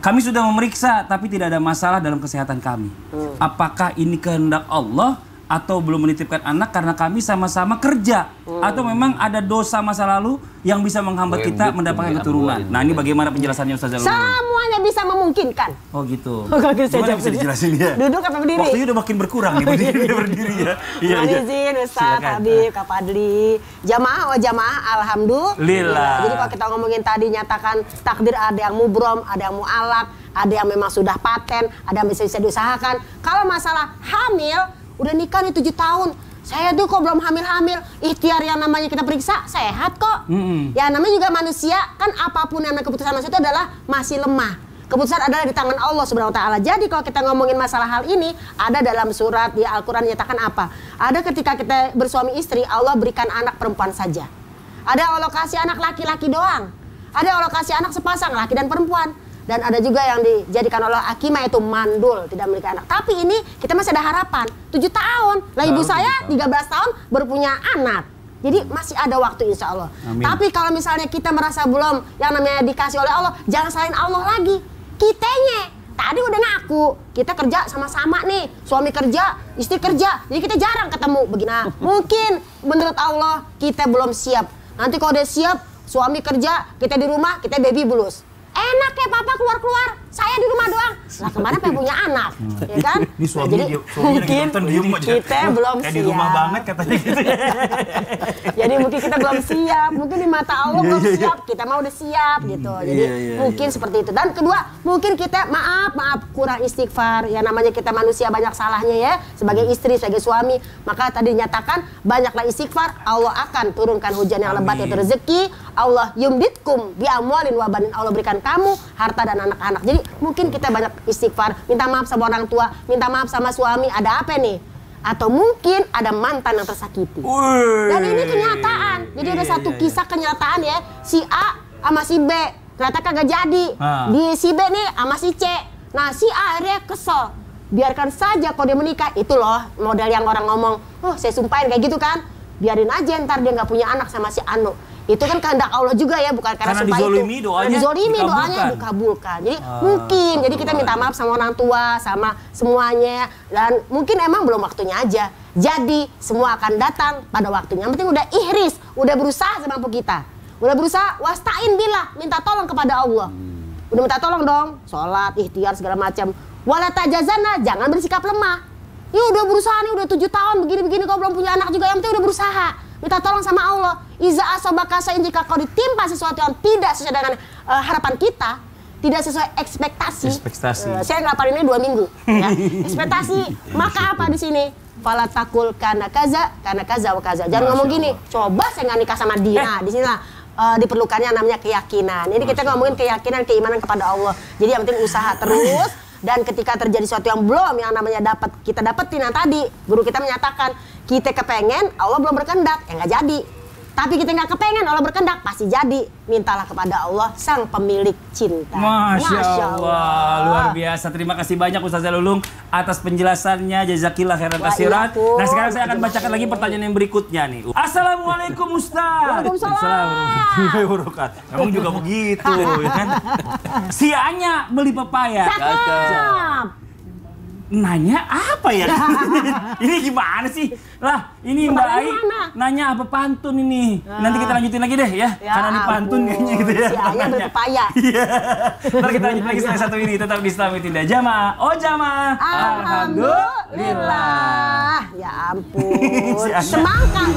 Kami sudah memeriksa, tapi tidak ada masalah dalam kesehatan kami. Apakah ini kehendak Allah atau belum menitipkan anak karena kami sama-sama kerja? Atau memang ada dosa masa lalu yang bisa menghambat kita mendapatkan keturunan? Nah, ini bagaimana penjelasannya Ustazah? Semuanya bisa memungkinkan. Oh gitu. Gimana bisa dijelasin dia? Duduk apa berdiri? Waktunya udah makin berkurang nih, berdiri ya. Iya. Izin Ustaz, Habib, Kak Fadli. Jamaah alhamdulillah. Jadi kalau kita ngomongin tadi nyatakan takdir, ada yang mubrom, ada yang mu'alak, ada yang memang sudah paten, ada yang bisa diusahakan. Kalau masalah hamil, udah nikah nih 7 tahun. Saya tuh kok belum hamil-hamil. Ikhtiar yang namanya kita periksa, sehat kok. Ya namanya juga manusia, kan apapun yang namanya keputusan manusia itu adalah masih lemah. Keputusan adalah di tangan Allah Subhanahu wa taala. Jadi kalau kita ngomongin masalah hal ini, ada dalam surat di Al-Qur'an nyatakan apa? Ada ketika kita bersuami istri, Allah berikan anak perempuan saja. Ada Allah kasih anak laki-laki doang. Ada Allah kasih anak sepasang, laki dan perempuan. Dan ada juga yang dijadikan oleh Akimah itu mandul, tidak memiliki anak. Tapi ini kita masih ada harapan. 7 tahun. Lah ibu saya 13 tahun baru punya anak. Jadi masih ada waktu insya Allah. Amin. Tapi kalau misalnya kita merasa belum yang namanya dikasih oleh Allah, jangan salahin Allah lagi. Kitanya. Tadi udah ngaku, kita kerja sama-sama nih. Suami kerja, istri kerja. Jadi kita jarang ketemu. Begini. Mungkin menurut Allah kita belum siap. Nanti kalau udah siap, suami kerja, kita di rumah, kita baby blues. Enak ya papa keluar-keluar. saya di rumah doang. Lah kemana pengen punya anak, ya kan? Ini suami jadi mungkin kita belum siap. Kayak di rumah banget katanya gitu. Jadi mungkin kita belum siap, mungkin di mata Allah belum siap, kita mau udah siap gitu. Jadi mungkin seperti itu. Dan kedua, mungkin kita maaf kurang istighfar. Ya namanya kita manusia banyak salahnya ya. Sebagai istri, sebagai suami, maka tadi dinyatakan banyaklah istighfar, Allah akan turunkan hujan yang lebat yaitu rezeki. Allah yumditkum bi amwalin wa banin. Allah berikan kamu harta dan anak-anak. Jadi mungkin kita banyak istighfar, minta maaf sama orang tua, minta maaf sama suami, ada apa nih? Atau mungkin ada mantan yang tersakiti. Dan ini kenyataan. Jadi ada satu kisah kenyataan ya, si A sama si B ternyata kagak jadi. Di si B nih sama si C. Nah si A akhirnya kesel. Biarkan saja kalau dia menikah. Itu loh model yang orang ngomong, oh saya sumpahin kayak gitu kan. Biarin aja ntar dia nggak punya anak sama si Anu. Itu kan kehendak Allah juga ya, bukan karena sumpah dizolimi, itu. Doanya dizolimi doanya dikabulkan. Jadi mungkin, jadi kita minta maaf sama orang tua, sama semuanya. Dan mungkin emang belum waktunya aja. Jadi semua akan datang pada waktunya. Yang penting udah ihris, udah berusaha semampu kita. Udah berusaha, wasta'in billah, minta tolong kepada Allah. Udah minta tolong dong, sholat, ikhtiar segala macam. Wala tajazana, jangan bersikap lemah. Ya udah berusaha nih, udah 7 tahun begini-begini, kau belum punya anak juga, yang penting udah berusaha. Minta tolong sama Allah. Iza asobaka sain, jika kau ditimpa sesuatu yang tidak sesuai dengan harapan kita, tidak sesuai ekspektasi. Saya ngelaparin ini 2 minggu. Ya. Ekspektasi, maka apa di sini? Fala takul karena kaza wa kaza. Jangan ngomong gini. Coba saya nggak nikah sama dia. Di sinilah diperlukannya namanya keyakinan. Ini kita ngomongin keyakinan, keimanan kepada Allah. Jadi yang penting usaha terus. Dan ketika terjadi sesuatu yang belum, yang namanya kita dapetin yang tadi, guru kita menyatakan kita kepengen, Allah belum berkehendak, ya nggak jadi. Tapi kita nggak kepengen, Allah berkehendak, pasti jadi. Mintalah kepada Allah, sang pemilik cinta. Masya Allah, luar biasa. Terima kasih banyak Ustazah Lulung atas penjelasannya. Jazakillah khairan katsiran. Nah sekarang saya akan bacakan lagi pertanyaan yang berikutnya nih. Assalamualaikum Ustaz. Waalaikumsalam. Kamu juga begitu, ya kan? Si Anya beli pepaya. Cakep. Nanya apa ya? Ini gimana sih? Lah, ini Mbak Ai nanya apa pantun ini? Nanti kita lanjutin lagi deh ya. Karena ini pantun kayaknya gitu ya. Si Aya berpepaya. Iya. Ntar kita lanjut lagi setelah satu ini. Tetap di Islami Tidak Jamaah. Oh jamaah. Alhamdulillah. Ya ampun. Semangka.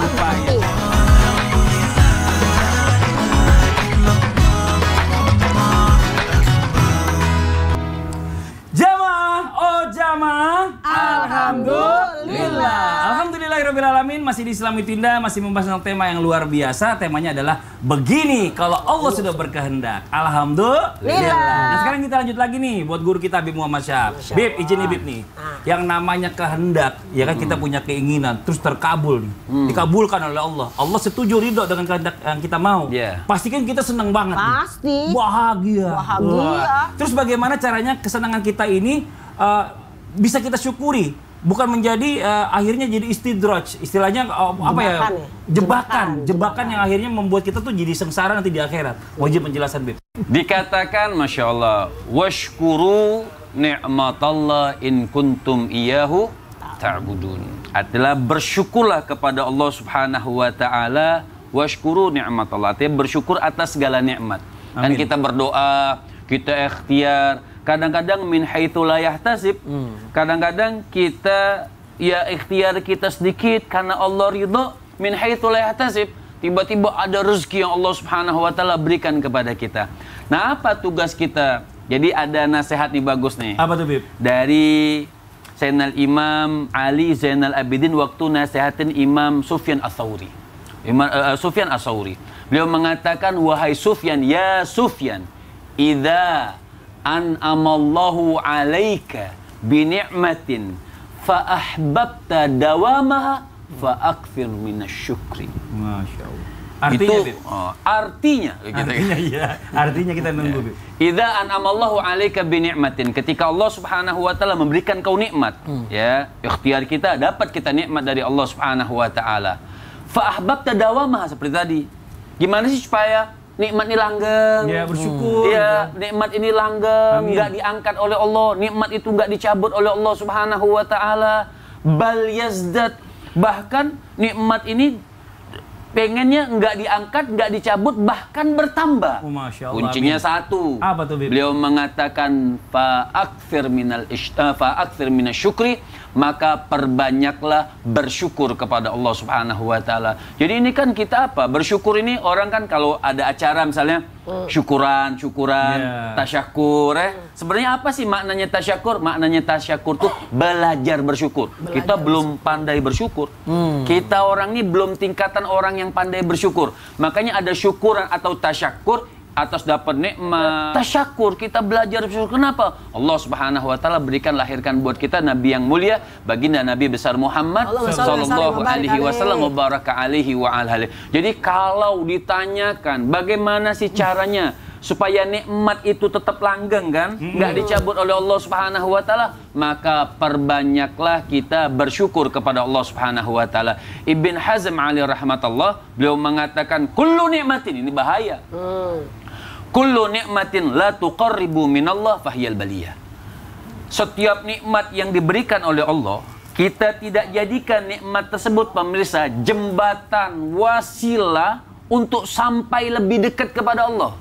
Jamaah, alhamdulillah. Alhamdulillahirabbil alamin. Masih di Islami Tinda, masih membahas tentang tema yang luar biasa. Temanya adalah begini kalau Allah sudah berkehendak. Alhamdulillah. Nah, sekarang kita lanjut lagi nih buat guru kita Habib Muhammad Syahab. Bib, izin nih Bib nih. Yang namanya kehendak, ya kan kita punya keinginan terus terkabul nih. Dikabulkan oleh Allah. Allah setuju ridho dengan kehendak yang kita mau. Pastikan kita senang banget. Pasti. Nih. Bahagia. Terus bagaimana caranya kesenangan kita ini bisa kita syukuri, bukan menjadi akhirnya jadi istidraj, istilahnya jebakan yang akhirnya membuat kita tuh jadi sengsara nanti di akhirat. Wajib penjelasan Bib. Dikatakan Masya Allah, washkuru ni'matallah in kuntum iyahu ta'budun. Adalah bersyukurlah kepada Allah Subhanahu wa taala, washkuru ni'matallah, artinya bersyukur atas segala nikmat. Dan kita berdoa, kita ikhtiar. Kadang-kadang min haitsu la yahtasib. Kadang-kadang kita ya ikhtiar kita sedikit karena Allah ridho, min haitsu la yahtasib. Tiba-tiba ada rezeki yang Allah Subhanahu wa taala berikan kepada kita. Nah, apa tugas kita? Jadi ada nasihat nih bagus nih. Apa tuh, Bib? Dari Sayyidina Imam Ali Zainal Abidin waktu nasihatin Imam Sufyan Ats-Tsauri. Sufyan Ats-Tsauri. Beliau mengatakan, wahai Sufyan, ya Sufyan, idza an'amallahu 'alaika bi ni'matin fa ahbabta dawamaha fa akthir minasyukri. Masyaallah. Artinya itu artinya iya. Artinya kita nunggu, Bib. Idza an'amallahu 'alaika bi ni'matin, ketika Allah Subhanahu wa taala memberikan kau nikmat, ya, ikhtiar kita dapat kita nikmat dari Allah Subhanahu wa taala. Fa ahbabta dawamaha, seperti tadi. Gimana sih supaya nikmat ini langgeng? Ya, bersyukur. Ya, nikmat ini langgeng, nggak diangkat oleh Allah, nikmat itu nggak dicabut oleh Allah Subhanahu wa taala. Bal yazdad, bahkan nikmat ini pengennya nggak diangkat, nggak dicabut, bahkan bertambah. Masya Allah. Kuncinya satu. Apa tuh, Bib? Beliau mengatakan fa'akthir minasyukri, maka perbanyaklah bersyukur kepada Allah Subhanahu wa taala. Jadi ini kan kita apa? Bersyukur ini orang kan kalau ada acara misalnya syukuran, tasyakur Sebenarnya apa sih maknanya tasyakur? Maknanya tasyakur tuh belajar bersyukur. Kita belum pandai bersyukur. Kita orang ini belum tingkatan orang yang pandai bersyukur. Makanya ada syukuran atau tasyakur atas dapat nikmat. Tasyakur, kita belajar bersyukur. Kenapa? Allah Subhanahu wa taala berikan, lahirkan buat kita nabi yang mulia, baginda Nabi besar Muhammad sallallahu alaihi wasallam wa baraka alaihi wa alihi. Jadi kalau ditanyakan bagaimana sih caranya supaya nikmat itu tetap langgeng kan, nggak dicabut oleh Allah Subhanahu wa taala, maka perbanyaklah kita bersyukur kepada Allah Subhanahu wa taala. Ibn Hazm alaihi rahmatullah, beliau mengatakan kullu nikmatin, ini bahaya. Kullu nikmatin la tuqarribu minallah fahyal baliyah. Setiap nikmat yang diberikan oleh Allah, kita tidak jadikan nikmat tersebut, pemirsa, jembatan, wasilah untuk sampai lebih dekat kepada Allah.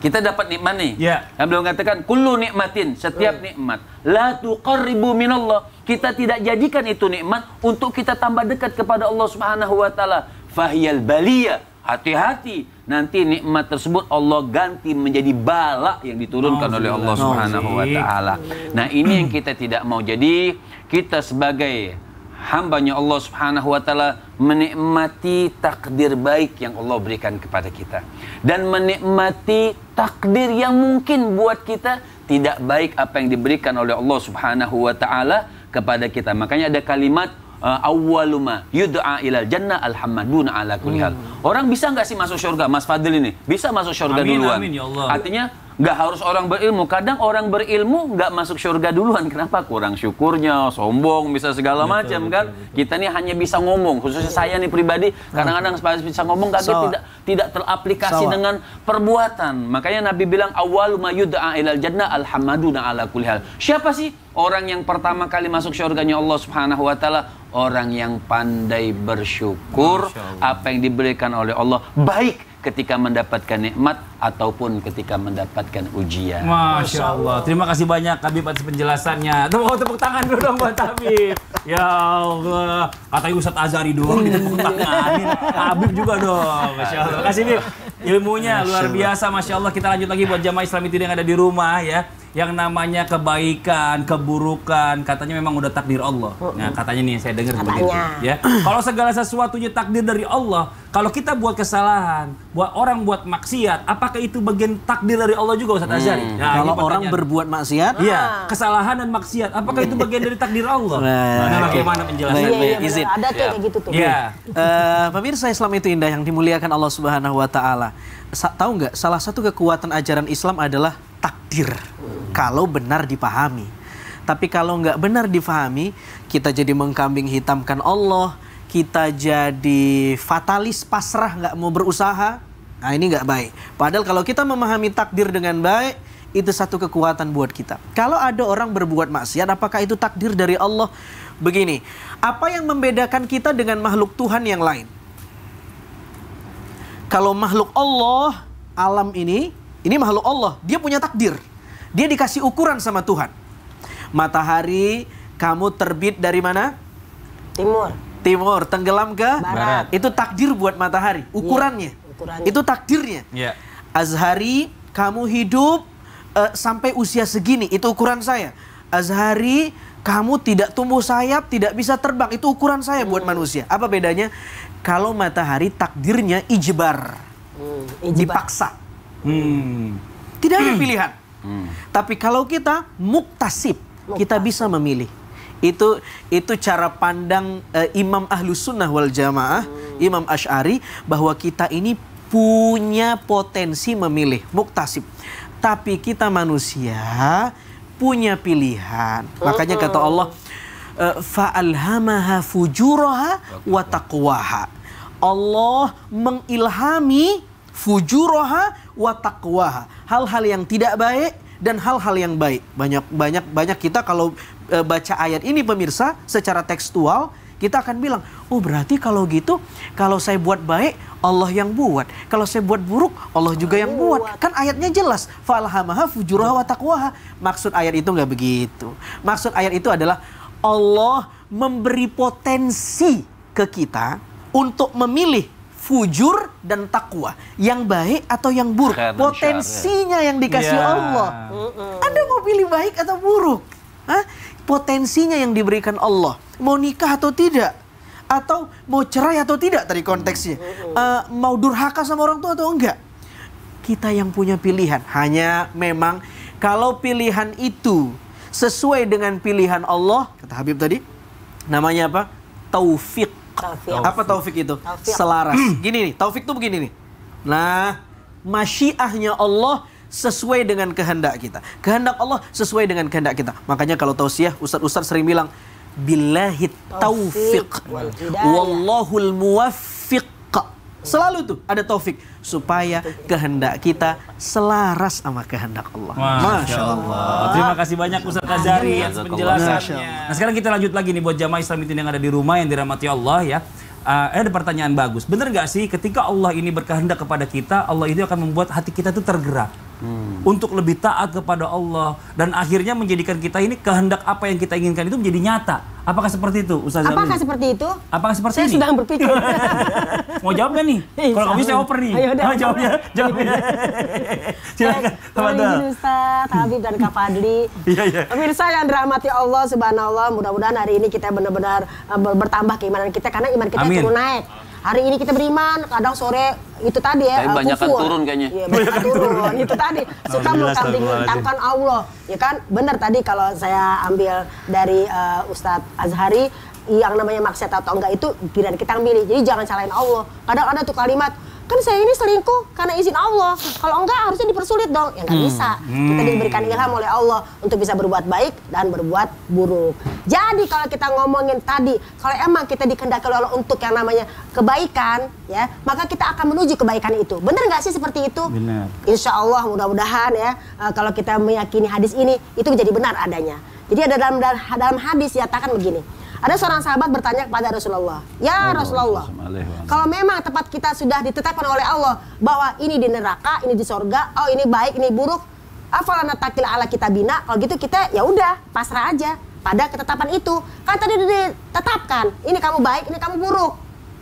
Kita dapat nikmat nih. Yang beliau katakan kullu nikmatin, setiap nikmat la tuqarribu minallah, kita tidak jadikan itu nikmat untuk kita tambah dekat kepada Allah Subhanahu wa taala. Fahyal baliyah. Hati-hati, nanti nikmat tersebut Allah ganti menjadi bala yang diturunkan oleh Allah Subhanahu wa taala. Nah, ini yang kita tidak mau. Jadi, kita sebagai hambanya Allah Subhanahu wa taala menikmati takdir baik yang Allah berikan kepada kita, dan menikmati takdir yang mungkin buat kita tidak baik apa yang diberikan oleh Allah Subhanahu wa taala kepada kita. Makanya ada kalimat awwaluma yud'a ilal jannah alhamduna ala kulli hal. Orang bisa nggak sih masuk surga? Mas Fadil ini bisa masuk surga duluan. Amin, ya Allah. Artinya nggak harus orang berilmu. Kadang orang berilmu nggak masuk surga duluan. Kenapa? Kurang syukurnya, sombong, bisa segala macam kan. Kita nih hanya bisa ngomong. Khususnya saya nih pribadi, kadang-kadang bisa ngomong tapi tidak teraplikasi dengan perbuatan. Makanya Nabi bilang awwaluma yud'a ilal jannah alhamduna ala kulli hal. Siapa sih orang yang pertama kali masuk surganya Allah Subhanahu wa taala? Orang yang pandai bersyukur apa yang diberikan oleh Allah, baik ketika mendapatkan nikmat ataupun ketika mendapatkan ujian. Masya Allah. Terima kasih banyak Habib atas penjelasannya. Tepuk tangan dulu dong buat Habib. Ya Allah. Katanya Ustadz Azhari doang ditepuk tanganin. Habib juga dong. Masya Allah. Kasih Habib. Ilmunya luar biasa. Masya Allah. Kita lanjut lagi buat jamaah Islam itu yang ada di rumah ya. Yang namanya kebaikan, keburukan, katanya memang udah takdir Allah. Nah, katanya nih saya dengar begitu ya. Kalau segala sesuatunya takdir dari Allah, kalau kita buat kesalahan, orang buat maksiat, apakah itu bagian takdir dari Allah juga, Ustaz Azhari? Nah, kalau orang berbuat maksiat, iya, kesalahan dan maksiat, apakah itu bagian dari takdir Allah? Nah, bagaimana penjelasannya? Izin. Ada tuh kayak gitu tuh. Iya. Pemirsa Islam itu indah yang dimuliakan Allah Subhanahu wa taala. Tahu nggak, salah satu kekuatan ajaran Islam adalah takdir, kalau benar dipahami. Tapi kalau nggak benar dipahami, kita jadi mengkambing hitamkan Allah, kita jadi fatalis, pasrah, nggak mau berusaha. Nah, ini nggak baik. Padahal kalau kita memahami takdir dengan baik, itu satu kekuatan buat kita. Kalau ada orang berbuat maksiat, apakah itu takdir dari Allah? Begini, apa yang membedakan kita dengan makhluk Tuhan yang lain? Kalau makhluk Allah, alam ini makhluk Allah, dia punya takdir. Dia dikasih ukuran sama Tuhan. Matahari, kamu terbit dari mana? Timur, tenggelam ke barat. Itu takdir buat matahari, ukurannya. Itu takdirnya. Azhari, kamu hidup sampai usia segini, itu ukuran saya. Azhari, kamu tidak tumbuh sayap, tidak bisa terbang, itu ukuran saya buat manusia. Apa bedanya? Kalau matahari takdirnya ijbar. Dipaksa. Tidak ada pilihan. Tapi kalau kita muktasib, kita bisa memilih. Itu cara pandang Imam Ahlus Sunnah wal Jamaah, Imam Asy'ari, bahwa kita ini punya potensi memilih, muktasib. Tapi kita manusia punya pilihan. Makanya kata Allah, fa'alhamaha fujuraha wa taqwaha. Allah mengilhami fujuraha wa taqwaha, hal-hal yang tidak baik dan hal-hal yang baik. Banyak kita kalau baca ayat ini pemirsa secara tekstual, kita akan bilang, oh berarti kalau gitu, kalau saya buat baik, Allah yang buat. Kalau saya buat buruk, Allah juga yang buat. Kan ayatnya jelas, falhamaha fujuraha wa taqwaha. Maksud ayat itu nggak begitu. Maksud ayat itu adalah Allah memberi potensi ke kita untuk memilih fujur dan takwa, yang baik atau yang buruk. Potensinya yang dikasih Allah. Anda mau pilih baik atau buruk? Hah? Potensinya yang diberikan Allah. Mau nikah atau tidak? Atau mau cerai atau tidak tadi konteksnya? Mau durhaka sama orang tua atau enggak? Kita yang punya pilihan. Hanya memang kalau pilihan itu sesuai dengan pilihan Allah, kata Habib tadi, namanya apa? Taufik. Apa taufik itu? Taufik. Selaras. Gini nih, taufik itu begini nih. Nah, masyiahnya Allah sesuai dengan kehendak kita. Kehendak Allah sesuai dengan kehendak kita. Makanya kalau tausiah, ustaz-ustaz sering bilang, billahi taufiq wallahul muwaffiq. Selalu tuh ada taufik supaya kehendak kita selaras sama kehendak Allah. Masya Allah. Terima kasih banyak Ustaz Azhari atas penjelasannya. Nah sekarang kita lanjut lagi nih buat jamaah Islam itu yang ada di rumah yang dirahmati Allah ya. Ada pertanyaan bagus. Benar nggak sih ketika Allah ini berkehendak kepada kita, Allah itu akan membuat hati kita itu tergerak untuk lebih taat kepada Allah dan akhirnya menjadikan kita ini kehendak apa yang kita inginkan itu menjadi nyata. Apakah seperti itu, Ustaz Zami? Apakah seperti itu? Apakah seperti saya ini? Sedang berpikir. Mau jawab nggak nih? Kalau nggak bisa, saya oper nih. Ayo, jawabnya. Silakan. Izin Ustaz, Habib dan Kak Fadli. Iya. Pemirsa yang dirahmati Allah Subhanallah, mudah-mudahan hari ini kita benar-benar bertambah keimanan kita karena iman kita terus naik. Hari ini kita beriman, kadang sore itu tadi ya. Tapi banyakan turun kayaknya. Iya, banyakan turun. Itu tadi suka mengkambing-hitamkan Allah. Ya kan, benar tadi kalau saya ambil dari Ustadz Azhari, yang namanya maksiat atau enggak itu pilihan kita yang milih. Jadi jangan salahin Allah. Kadang ada tuh kalimat, kan saya ini selingkuh karena izin Allah. Kalau enggak harusnya dipersulit dong. Ya nggak bisa. Kita diberikan ilham oleh Allah untuk bisa berbuat baik dan berbuat buruk. Jadi kalau kita ngomongin tadi, kalau emang kita dikehendaki oleh Allah untuk yang namanya kebaikan, ya, maka kita akan menuju kebaikan itu. Benar nggak sih seperti itu? Benar. Insya Allah mudah-mudahan ya, kalau kita meyakini hadis ini, itu menjadi benar adanya. Jadi ada dalam hadis dinyatakan begini. Ada seorang sahabat bertanya kepada Rasulullah, ya Rasulullah, kalau memang tempat kita sudah ditetapkan oleh Allah bahwa ini di neraka, ini di sorga, oh ini baik, ini buruk, afalana takil ala kitabina, kalau gitu kita ya udah pasrah aja pada ketetapan itu. Kan tadi ditetapkan, ini kamu baik, ini kamu buruk,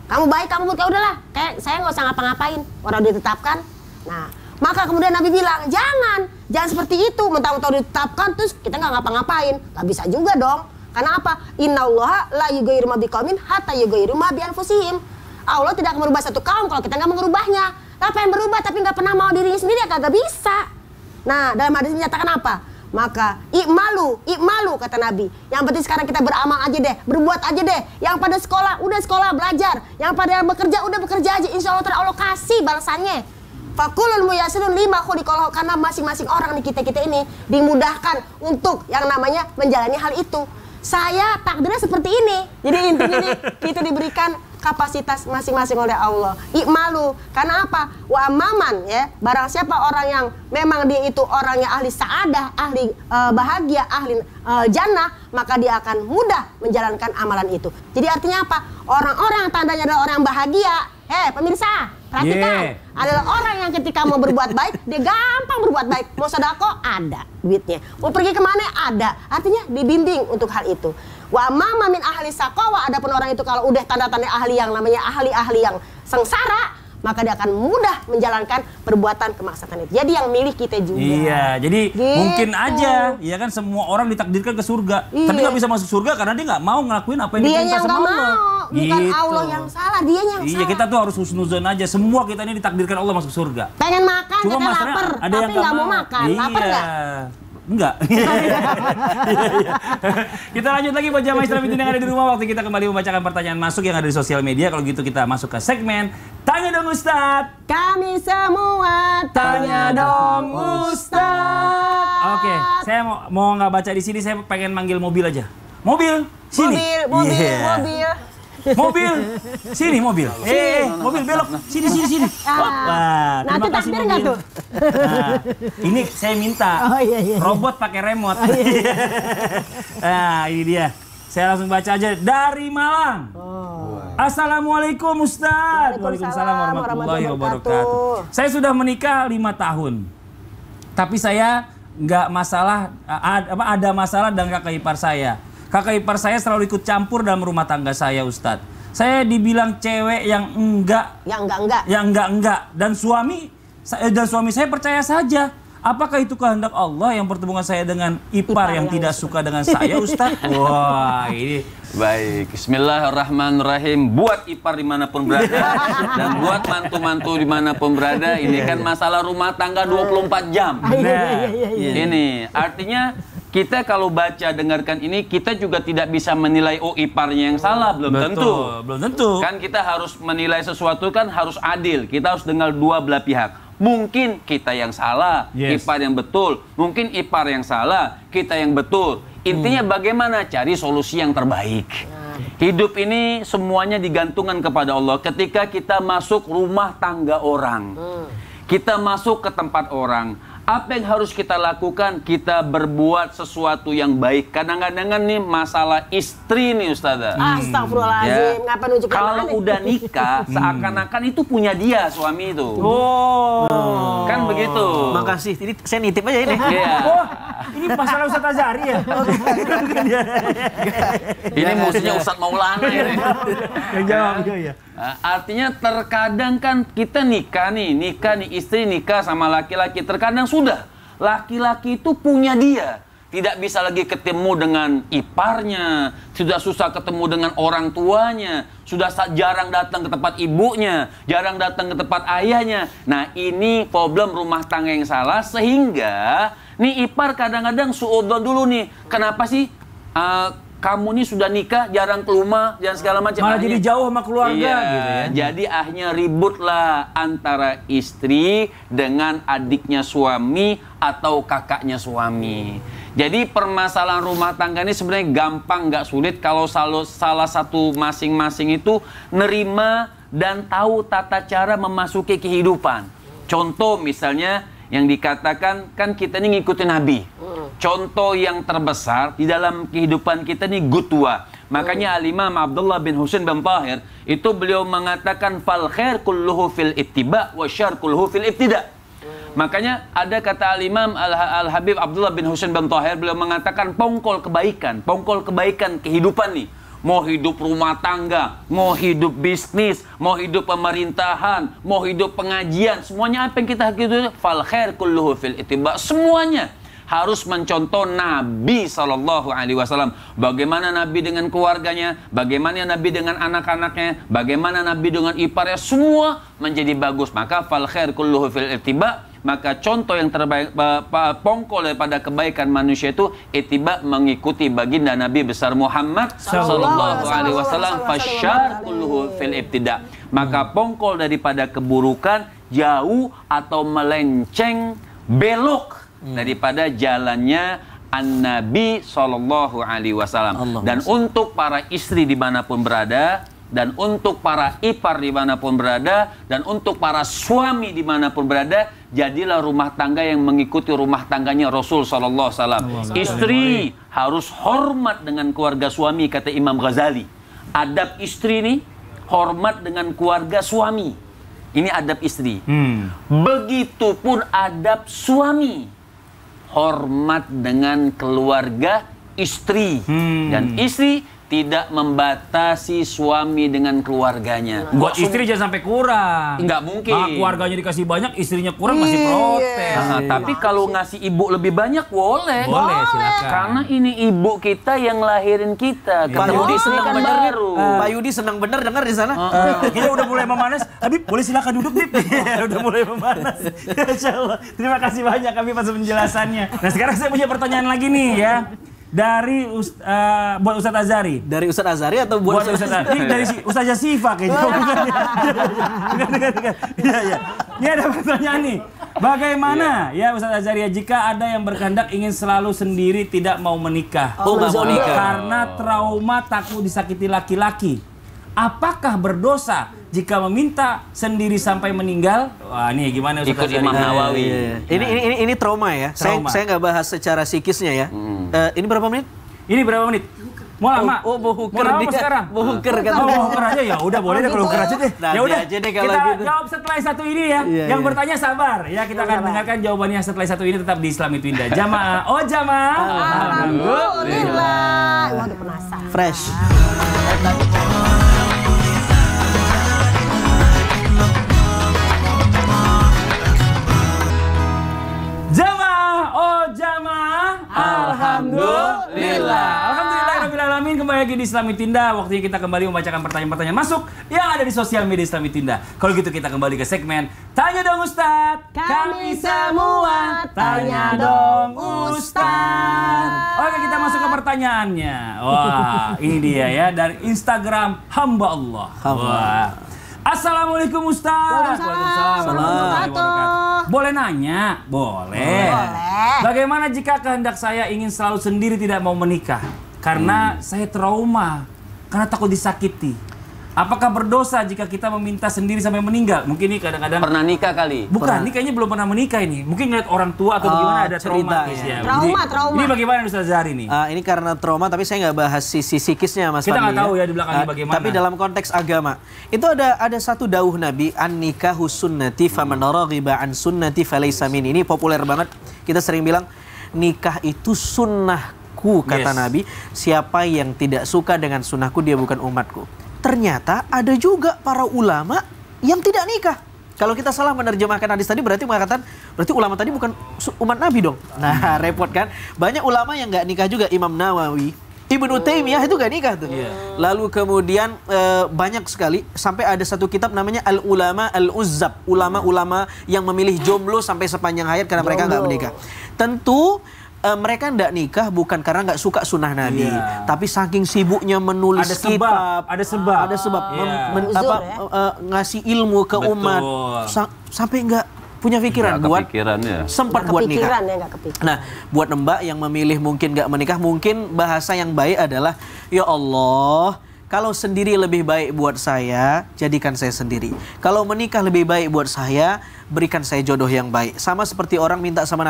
kamu baik, kamu buruk, ya udahlah, kayak saya nggak usah ngapa-ngapain, orang ditetapkan. Nah, maka kemudian Nabi bilang, jangan seperti itu, mentang-mentang ditetapkan terus kita nggak ngapa-ngapain, nggak bisa juga dong. Karena apa? Innallaha la yughayyiru ma biqaumin hatta yughayyiru ma bi anfusihim. Allah tidak akan merubah satu kaum kalau kita nggak merubahnya. Apa yang berubah tapi nggak pernah mau dirinya sendiri ya kagak bisa. Nah, dalam hadis menyatakan apa? Maka ikmalu kata Nabi. Yang penting sekarang kita beramal aja deh, berbuat aja deh. Yang pada sekolah, udah sekolah belajar. Yang pada bekerja, udah bekerja aja. Insya Allah kasih balasannya. Fakulul muyassirun lima khuliqalahu, karena masing-masing orang di kita ini dimudahkan untuk yang namanya menjalani hal itu. Saya takdirnya seperti ini. Jadi intinya nih, kita diberikan kapasitas masing-masing oleh Allah. Ikmalu. Karena apa? Wa amaman ya. Barang siapa orang yang memang dia itu orangnya ahli sa'adah, ahli bahagia, ahli jannah, maka dia akan mudah menjalankan amalan itu. Jadi artinya apa? Orang-orang yang tandanya adalah orang yang bahagia. Pemirsa, perhatikan. Adalah orang yang ketika mau berbuat baik, dia gampang berbuat baik. Mau sedekah, ada duitnya. Mau pergi kemana, ada. Artinya dibimbing untuk hal itu. Wa mama min ahli saqawa, adapun orang itu kalau udah tanda-tanda ahli yang namanya ahli-ahli yang sengsara, maka dia akan mudah menjalankan perbuatan kemaksiatan itu. Jadi yang milih kita juga. Iya, jadi gitu. Mungkin aja, ya kan semua orang ditakdirkan ke surga. Iya. Tapi nggak bisa masuk surga karena dia nggak mau ngelakuin apa yang diperintah sama Allah. Bukan gitu. Allah yang salah, dia yang salah. Iya, kita tuh harus husnuzon aja. Semua kita ini ditakdirkan Allah masuk surga. Pengen makan, cuma kita lapar, ada tapi yang nggak mau makan. Iya. Lapar nggak? Enggak. Kita lanjut lagi buat jamaah Islam yang ada di rumah. Waktu kita kembali membacakan pertanyaan masuk yang ada di sosial media. Kalau gitu kita masuk ke segmen Tanya Dong Ustadz. Kami semua tanya dong Ustadz. Oke, saya mau nggak baca di sini. Saya pengen manggil mobil aja. Mobil, sini. Mobil. Mobil, sini mobil. Mobil belok, sini. Wah, nanti takdir nggak tuh? Nah, ini saya minta robot pakai remote. Nah, ini dia. Saya langsung baca aja dari Malang. Assalamualaikum Ustaz. Waalaikumsalam warahmatullahi wabarakatuh. Saya sudah menikah 5 tahun. Tapi saya nggak masalah, ada masalah dengan kakak ipar saya. Kakak ipar saya selalu ikut campur dalam rumah tangga saya, Ustadz. Saya dibilang cewek yang enggak. Dan suami saya percaya saja. Apakah itu kehendak Allah yang pertemukan saya dengan ipar yang tidak suka dengan saya, Ustadz? Wah, ini. Baik, bismillahirrahmanirrahim. Buat ipar dimanapun berada dan buat mantu-mantu dimanapun berada, ini kan masalah rumah tangga 24 jam. Ini artinya kita kalau baca dengarkan ini, kita juga tidak bisa menilai iparnya yang salah, belum tentu. Kan kita harus menilai sesuatu kan harus adil. Kita harus dengar dua belah pihak. Mungkin kita yang salah, ipar yang betul. Mungkin ipar yang salah, kita yang betul. Intinya bagaimana cari solusi yang terbaik. Hidup ini semuanya digantungkan kepada Allah. Ketika kita masuk rumah tangga orang, kita masuk ke tempat orang, apa yang harus kita lakukan? Kita berbuat sesuatu yang baik. Kadang-kadang nih masalah istri nih Ustazah. Astagfirullahaladzim. Ngapa nunjuk kalau udah nikah, seakan-akan itu punya dia suami itu. Kan begitu. Makasih. Ini saya nitip aja ini. Ini masalah Ustadz Azhari ya? Ini musuhnya Ustadz Maulana ini. Yang jawab ya. Artinya terkadang kan kita nikah nih, istri nikah sama laki-laki. Terkadang sudah, laki-laki itu punya dia. Tidak bisa lagi ketemu dengan iparnya, sudah susah ketemu dengan orang tuanya, sudah jarang datang ke tempat ibunya, jarang datang ke tempat ayahnya. Nah ini problem rumah tangga yang salah, sehingga nih ipar kadang-kadang suudzon dulu nih. Kenapa sih kamu nih sudah nikah, jarang ke rumah, dan segala macam. Malah jadi jauh sama keluarga gitu ya. Jadi akhirnya ributlah antara istri dengan adiknya suami atau kakaknya suami. Jadi permasalahan rumah tangga ini sebenarnya gampang, nggak sulit kalau salah satu masing-masing itu nerima dan tahu tata cara memasuki kehidupan. Contoh misalnya yang dikatakan kan kita ini ngikutin Nabi. Contoh yang terbesar di dalam kehidupan kita ini gutwa. Makanya Al-Imam Abdullah bin Husain bin Tahir itu beliau mengatakan fal khair kulluhu fil ittiba wa syarr kulluhu fil ibtida. Makanya ada kata Al-Imam Al-Habib Abdullah bin Husain bin Tahir, beliau mengatakan pongkol kebaikan kehidupan nih. Mau hidup rumah tangga, mau hidup bisnis, mau hidup pemerintahan, mau hidup pengajian, semuanya apa yang kita hidup, fal khair kulluhu fil ittiba. Semuanya harus mencontoh Nabi SAW. Bagaimana Nabi dengan keluarganya, bagaimana Nabi dengan anak-anaknya, bagaimana Nabi dengan iparnya, semua menjadi bagus. Maka fal khair kulluhu fil ittiba. Maka contoh yang terbaik, pongkol daripada kebaikan manusia itu ittiba, mengikuti baginda Nabi besar Muhammad sallallahu alaihi wasallam. Fasyar kulluhu fil ibtida. Maka pongkol daripada keburukan, jauh atau melenceng, belok daripada jalannya An-Nabi sallallahu alaihi wasallam. Dan untuk para istri dimanapun berada, dan untuk para ipar dimanapun berada, dan untuk para suami dimanapun berada, jadilah rumah tangga yang mengikuti rumah tangganya Rasul sallallahu alaihi wasallam. Istri harus hormat dengan keluarga suami, kata Imam Ghazali. Adab istri nih hormat dengan keluarga suami. Ini adab istri. Begitupun adab suami, hormat dengan keluarga istri. Dan istri tidak membatasi suami dengan keluarganya. Buat istri jangan sampai kurang. Nggak mungkin. Keluarganya dikasih banyak, istrinya kurang masih protes. Tapi kalau ngasih ibu lebih banyak boleh. Boleh, silakan. Karena ini ibu kita yang lahirin kita. Pak Yudi senang bener. Pak Yudi senang bener dengar di sana. Kita udah mulai memanas. Habib, boleh silakan duduk, Bib. Udah mulai memanas. Insyaallah. Terima kasih banyak Habib atas penjelasannya. Nah, sekarang saya punya pertanyaan lagi nih ya. Dari buat Ustadz Azhari. Dari Ustadz Azhari atau buat Ustadz Azhari? Ini dari Ustazah Sifa kayaknya. Iya. Ini ada pertanyaan nih. Bagaimana ya Ustadz Azhari jika ada yang berkehendak ingin selalu sendiri tidak mau menikah? Nggak mau nikah. Karena trauma takut disakiti laki-laki. Apakah berdosa jika meminta sendiri sampai meninggal? Wah, nih gimana Ustadz Ikut Azhari? Imam Nawawi. Ini trauma ya. Trauma. Saya nggak bahas secara psikisnya ya. Ini berapa menit? Ini berapa menit? Mau lama? Mau huker lama dia. sekarang? Mau huker kan? Mau huker aja ya. Udah boleh deh kalau huker aja deh. Nanti Ya udah. aja deh kalau Kita gitu. jawab setelah yang satu ini ya. Yang bertanya sabar. Ya kita akan mendengarkan jawabannya setelah satu ini tetap di Islam itu Indah. Jamaah. Oh jamaah. Alhamdulillah. Waduh penasaran. Fresh. Jamaah, oh jamaah, alhamdulillah. Alhamdulillahirabbil alamin. Kembali lagi di Islami Tinda. Waktunya kita kembali membacakan pertanyaan-pertanyaan masuk yang ada di sosial media Islami Tinda. Kalau gitu kita kembali ke segmen Tanya Dong Ustadz. Kami semua tanya dong Ustadz. Oke, kita masuk ke pertanyaannya. Wah, ini dia ya dari Instagram Hamba Allah. Wah. Assalamualaikum Ustaz. Waalaikumsalam warahmatullahi wabarakatuh. Boleh nanya? Boleh. Bagaimana jika kehendak saya ingin selalu sendiri tidak mau menikah? Karena saya trauma, karena takut disakiti. Apakah berdosa jika kita meminta sendiri sampai meninggal? Mungkin ini kadang-kadang Pernah nikah kali? bukan, ini kayaknya belum pernah menikah ini. Mungkin ngeliat orang tua atau bagaimana ada trauma. cerita, ya. Trauma. Ini bagaimana Ustaz Zahri nih? Ini karena trauma, tapi saya nggak bahas sisi psikisnya, Mas Kita Fadli. nggak tahu ya di belakangnya bagaimana. Tapi dalam konteks agama, itu ada satu dawuh Nabi, an-nikahu sunnati faman raghiba an sunnati falaysa minni. Ini populer banget. Kita sering bilang nikah itu sunnahku, kata Nabi. Siapa yang tidak suka dengan sunnahku, dia bukan umatku. Ternyata ada juga para ulama yang tidak nikah. Kalau kita salah menerjemahkan hadis tadi berarti mengatakan berarti ulama tadi bukan umat Nabi dong. Nah, repot kan? Banyak ulama yang nggak nikah juga. Imam Nawawi, Ibnu Taimiyah itu nggak nikah tuh. Lalu kemudian banyak sekali sampai ada satu kitab namanya Al-Ulama Al-Uzzab, ulama-ulama yang memilih jomblo sampai sepanjang hayat karena mereka nggak menikah. Tentu mereka tidak nikah bukan karena nggak suka sunnah Nabi, tapi saking sibuknya menulis kitab, ada sebab, ngasih ilmu ke umat, sampai nggak punya pikiran buat sempat buat nikah. Nah, buat mbak yang memilih mungkin nggak menikah, mungkin bahasa yang baik adalah ya Allah, kalau sendiri lebih baik buat saya, jadikan saya sendiri. Kalau menikah lebih baik buat saya, berikan saya jodoh yang baik. Sama seperti orang minta sama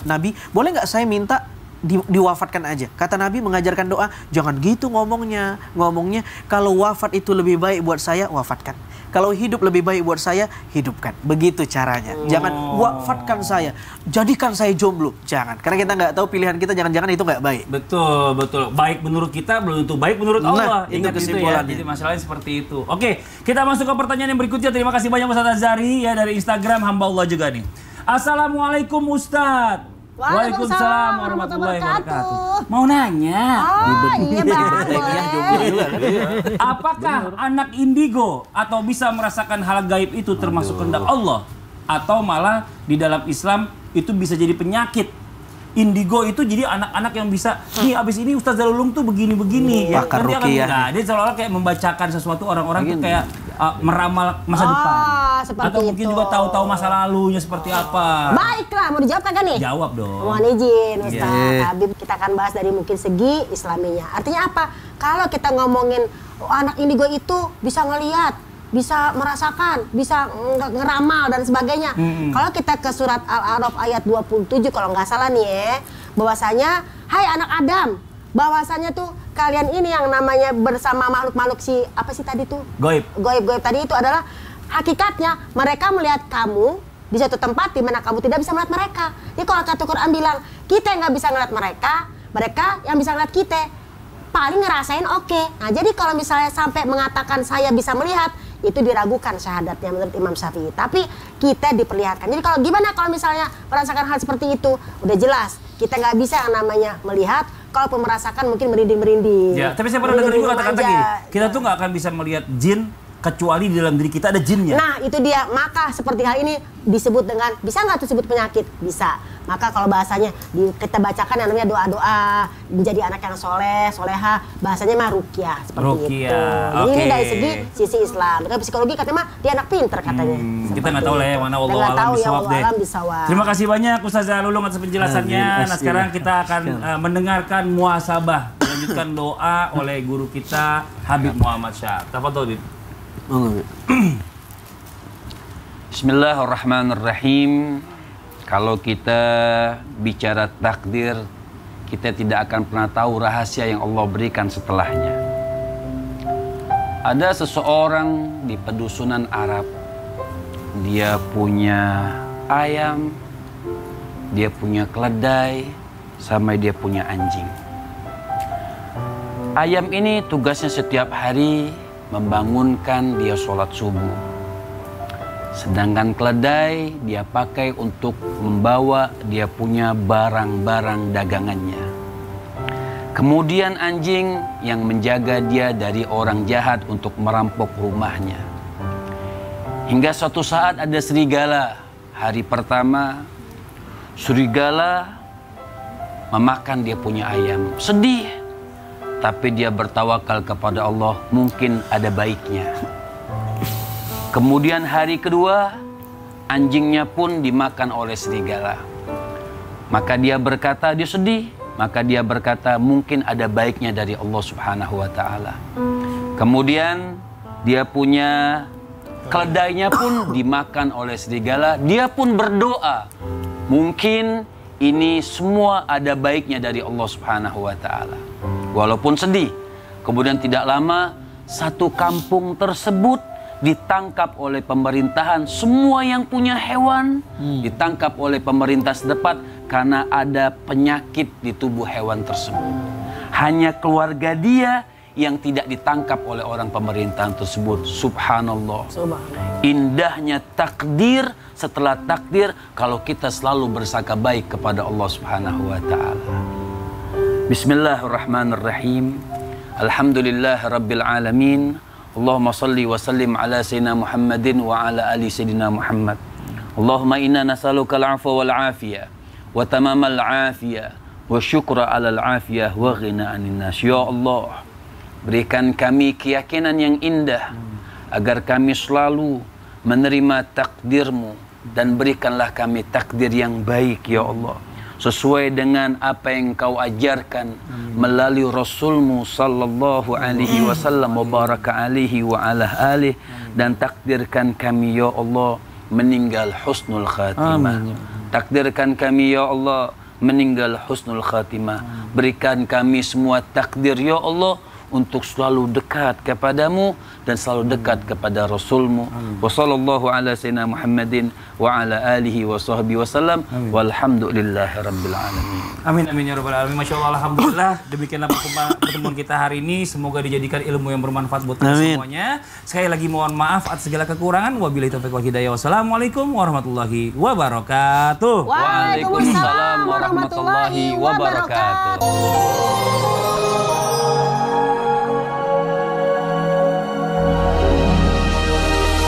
Nabi, boleh nggak saya minta diwafatkan aja? Kata Nabi mengajarkan doa, jangan gitu ngomongnya. Ngomongnya, kalau wafat itu lebih baik buat saya, wafatkan. Kalau hidup lebih baik buat saya, hidupkan. Begitu caranya. Jangan wafatkan saya, jadikan saya jomblo. Jangan. Karena kita nggak tahu pilihan kita, jangan-jangan itu nggak baik. Betul, betul. Baik menurut kita, belum tentu baik menurut Allah. Itu kesimpulannya. Jadi masalahnya seperti itu. Oke, kita masuk ke pertanyaan yang berikutnya. Terima kasih banyak Ustaz Azhari ya dari Instagram Hamba Allah juga nih. Assalamualaikum Ustaz. Waalaikumsalam warahmatullahi wabarakatuh. Mau nanya. Iya apakah anak indigo atau bisa merasakan hal gaib itu termasuk kehendak Allah? Atau malah di dalam Islam itu bisa jadi penyakit? Indigo itu jadi anak-anak yang bisa nih abis ini Ustaz Zalulung tuh begini-begini ya. Nanti akan dia seolah-olah kayak membacakan sesuatu orang-orang tuh kayak meramal masa depan. Atau mungkin juga tahu-tahu masa lalunya seperti apa. Baiklah, mau dijawab kan nih? Jawab dong. Mohon izin Ustaz Habib, kita akan bahas dari mungkin segi islaminya. Artinya apa? Kalau kita ngomongin anak indigo itu bisa ngelihat, bisa merasakan, bisa ngeramal dan sebagainya. Kalau kita ke surat Al-A'raf ayat 27 kalau nggak salah nih ya, bahwasanya hai anak Adam, bahwasanya tuh kalian ini yang namanya bersama makhluk-makhluk apa sih tadi tuh? Goib tadi itu adalah hakikatnya mereka melihat kamu di suatu tempat di mana kamu tidak bisa melihat mereka. Jadi kalau kata Quran bilang kita yang nggak bisa melihat mereka, mereka yang bisa melihat kita, paling ngerasain oke. Nah jadi kalau misalnya sampai mengatakan saya bisa melihat, itu diragukan syahadatnya menurut Imam Syafi'i. Tapi kita diperlihatkan. Jadi kalau gimana kalau misalnya merasakan hal seperti itu, udah jelas kita nggak bisa yang namanya melihat. Kalaupun merasakan mungkin merinding-merinding. Ya, tapi saya pernah dengar juga kata-kata gini, kita tuh nggak akan bisa melihat jin kecuali di dalam diri kita ada jinnya. Nah itu dia, maka seperti hal ini disebut dengan, bisa nggak disebut penyakit? Bisa. Maka kalau bahasanya kita bacakan yang namanya doa-doa menjadi anak yang soleh, soleha, bahasanya mah ruqyah seperti itu. Jadi ini dari sisi Islam. Kalau psikologi katanya mah dia anak pinter katanya. Kita nggak tahu lah ya mana Allah alam bisawab deh. Terima kasih banyak Ustazah Lulung atas penjelasannya. Nah sekarang kita akan mendengarkan muhasabah, melanjutkan doa oleh guru kita Habib Muhammad Syah. Tafadhol. Bismillahirrahmanirrahim. Kalau kita bicara takdir, kita tidak akan pernah tahu rahasia yang Allah berikan setelahnya. Ada seseorang di pedusunan Arab, dia punya ayam, dia punya keledai, sama dia punya anjing. Ayam ini tugasnya setiap hari membangunkan dia sholat subuh. Sedangkan keledai dia pakai untuk membawa dia punya barang-barang dagangannya. Kemudian anjing yang menjaga dia dari orang jahat untuk merampok rumahnya. Hingga suatu saat ada serigala. Hari pertama, serigala memakan dia punya ayam. Sedih, tapi dia bertawakal kepada Allah, mungkin ada baiknya. Kemudian hari kedua, anjingnya pun dimakan oleh serigala. Maka dia berkata, dia sedih. Maka dia berkata, mungkin ada baiknya dari Allah Subhanahu wa Ta'ala. Kemudian dia punya keledainya pun dimakan oleh serigala. Dia pun berdoa, mungkin ini semua ada baiknya dari Allah Subhanahu wa Ta'ala. Walaupun sedih. Kemudian tidak lama, satu kampung tersebut ditangkap oleh pemerintahan. Semua yang punya hewan ditangkap oleh pemerintah setempat karena ada penyakit di tubuh hewan tersebut. Hanya keluarga dia yang tidak ditangkap oleh orang pemerintahan tersebut. Subhanallah. Indahnya takdir setelah takdir kalau kita selalu bersangka baik kepada Allah Subhanahu wa Ta'ala. Bismillahirrahmanirrahim. Alhamdulillah Rabbil Alamin. Allahumma salli wa sallim ala Sayyidina Muhammadin wa ala ali Sayyidina Muhammad. Allahumma inna nas'aluka al-'afwa wal 'afiyah wa tamamal 'afiyah wa syukra 'alal 'afiyah wa ghina 'anil nas. Ya Allah, berikan kami keyakinan yang indah agar kami selalu menerima takdir-Mu, dan berikanlah kami takdir yang baik ya Allah, sesuai dengan apa yang Kau ajarkan melalui Rasul-Mu sallallahu alaihi wasallam wa baraka alaihi wa ala alihi, dan takdirkan kami ya Allah meninggal husnul khatimah. Takdirkan kami ya Allah meninggal husnul khatimah. Berikan kami semua takdir ya Allah untuk selalu dekat kepadamu dan selalu dekat kepada Rasul-Mu. Wa sallallahu ala sayyidina Muhammadin wa ala alihi wa sahbihi wasallam. Walhamdulillahi rabbil alamin. Amin amin ya rabbal alamin. Masya Allah, alhamdulillah. Demikianlah pertemuan kita hari ini. Semoga dijadikan ilmu yang bermanfaat buat kita semuanya. Sekali lagi mohon maaf atas segala kekurangan. Wabillahi taufiq wal hidayah. Wassalamualaikum warahmatullahi wabarakatuh. Waalaikumsalam warahmatullahi wabarakatuh.